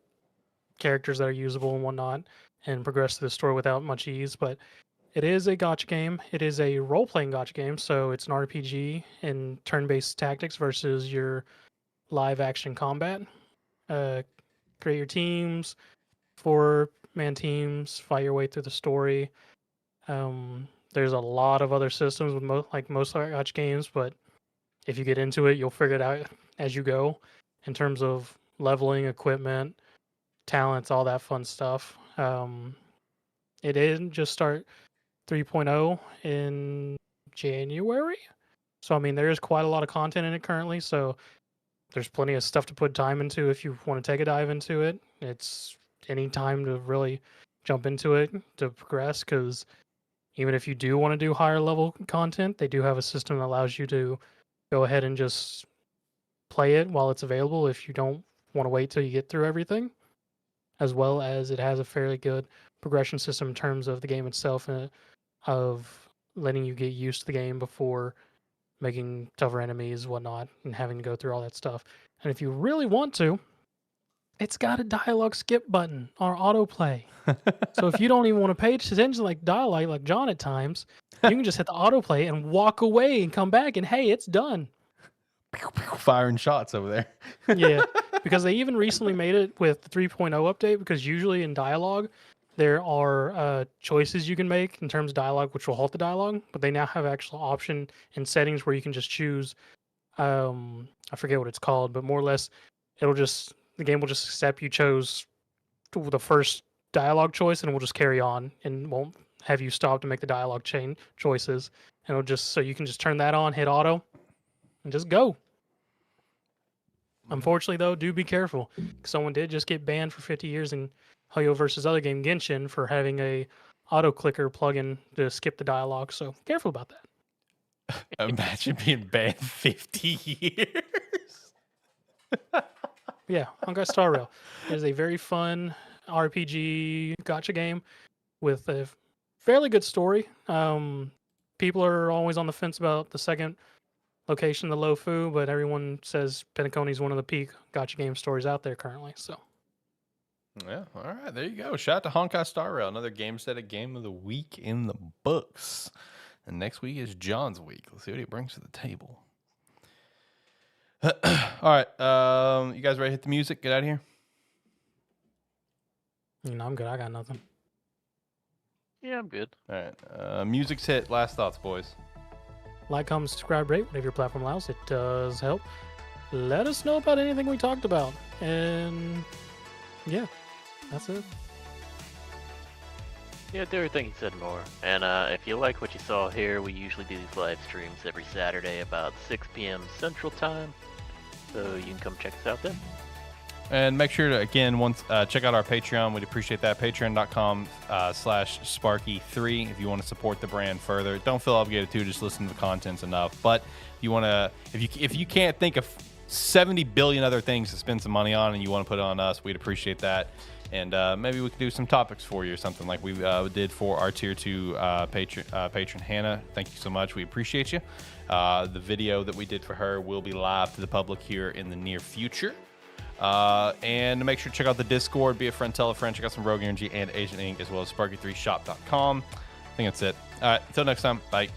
characters that are usable and whatnot and progress through the story without much ease. But it is a gacha game. It is a role-playing gacha game, so it's an RPG in turn-based tactics versus your live-action combat. Create your teams, 4-man teams, fight your way through the story. There's a lot of other systems with most gacha games, but if you get into it, you'll figure it out as you go in terms of leveling, equipment, talents, all that fun stuff. It didn't just start 3.0 in January. So, I mean, there is quite a lot of content in it currently, so there's plenty of stuff to put time into if you want to take a dive into it. It's any time to really jump into it to progress, because even if you do want to do higher level content, they do have a system that allows you to go ahead and just play it while it's available if you don't want to wait till you get through everything, as well as it has a fairly good progression system in terms of the game itself and of letting you get used to the game before making tougher enemies, whatnot, and having to go through all that stuff. And if you really want to, it's got a dialogue skip button or autoplay. So if you don't even want to pay attention to like dialogue like John at times, you can just hit the autoplay and walk away and come back and hey, it's done. Firing shots over there. Yeah, because they even recently made it with the 3.0 update, because usually in dialogue, there are choices you can make in terms of dialogue, which will halt the dialogue, but they now have actual option in settings where you can just choose, I forget what it's called, but more or less, the game will just accept you chose the first dialogue choice, and it will just carry on and won't have you stop to make the dialogue chain choices. And it'll just, so you can just turn that on, hit auto, and just go. Unfortunately, though, do be careful. Someone did just get banned for 50 years in Hoyo versus other game Genshin for having a auto clicker plugin to skip the dialogue. So careful about that. Imagine being banned 50 years. Yeah, Honkai Star Rail is a very fun RPG gacha game. with a fairly good story. People are always on the fence about the second location, the Lofu, but everyone says Penacony is one of the peak gotcha game stories out there currently. So, yeah, all right, there you go. Shout out to Honkai Star Rail, another Gamestetic game of the week in the books. And next week is John's week. Let's see what he brings to the table. All right, you guys ready to hit the music? Get out of here. I'm good. I got nothing. Yeah, I'm good. All right, music's hit. Last thoughts, boys. Like, comment, subscribe, rate, whatever your platform allows. It does help. Let us know about anything we talked about. And yeah, that's it. Yeah, do everything you said more. And if you like what you saw here, we usually do these live streams every Saturday about 6 p.m. Central Time. So you can come check us out then. And make sure to, again, check out our Patreon. We'd appreciate that. Patreon.com/Sparky3 if you want to support the brand further. Don't feel obligated to. Just listen to the content's enough. But if you want to, if you can't think of 70 billion other things to spend some money on and you want to put it on us, we'd appreciate that. And maybe we could do some topics for you or something like we did for our Tier 2 patron, Hannah. Thank you so much. We appreciate you. The video that we did for her will be live to the public here in the near future. And make sure to check out the Discord, be a friend, tell a friend, check out some Rogue Energy and Agent Inc. as well as Sparky3shop.com. I think that's it. All right, until next time, bye.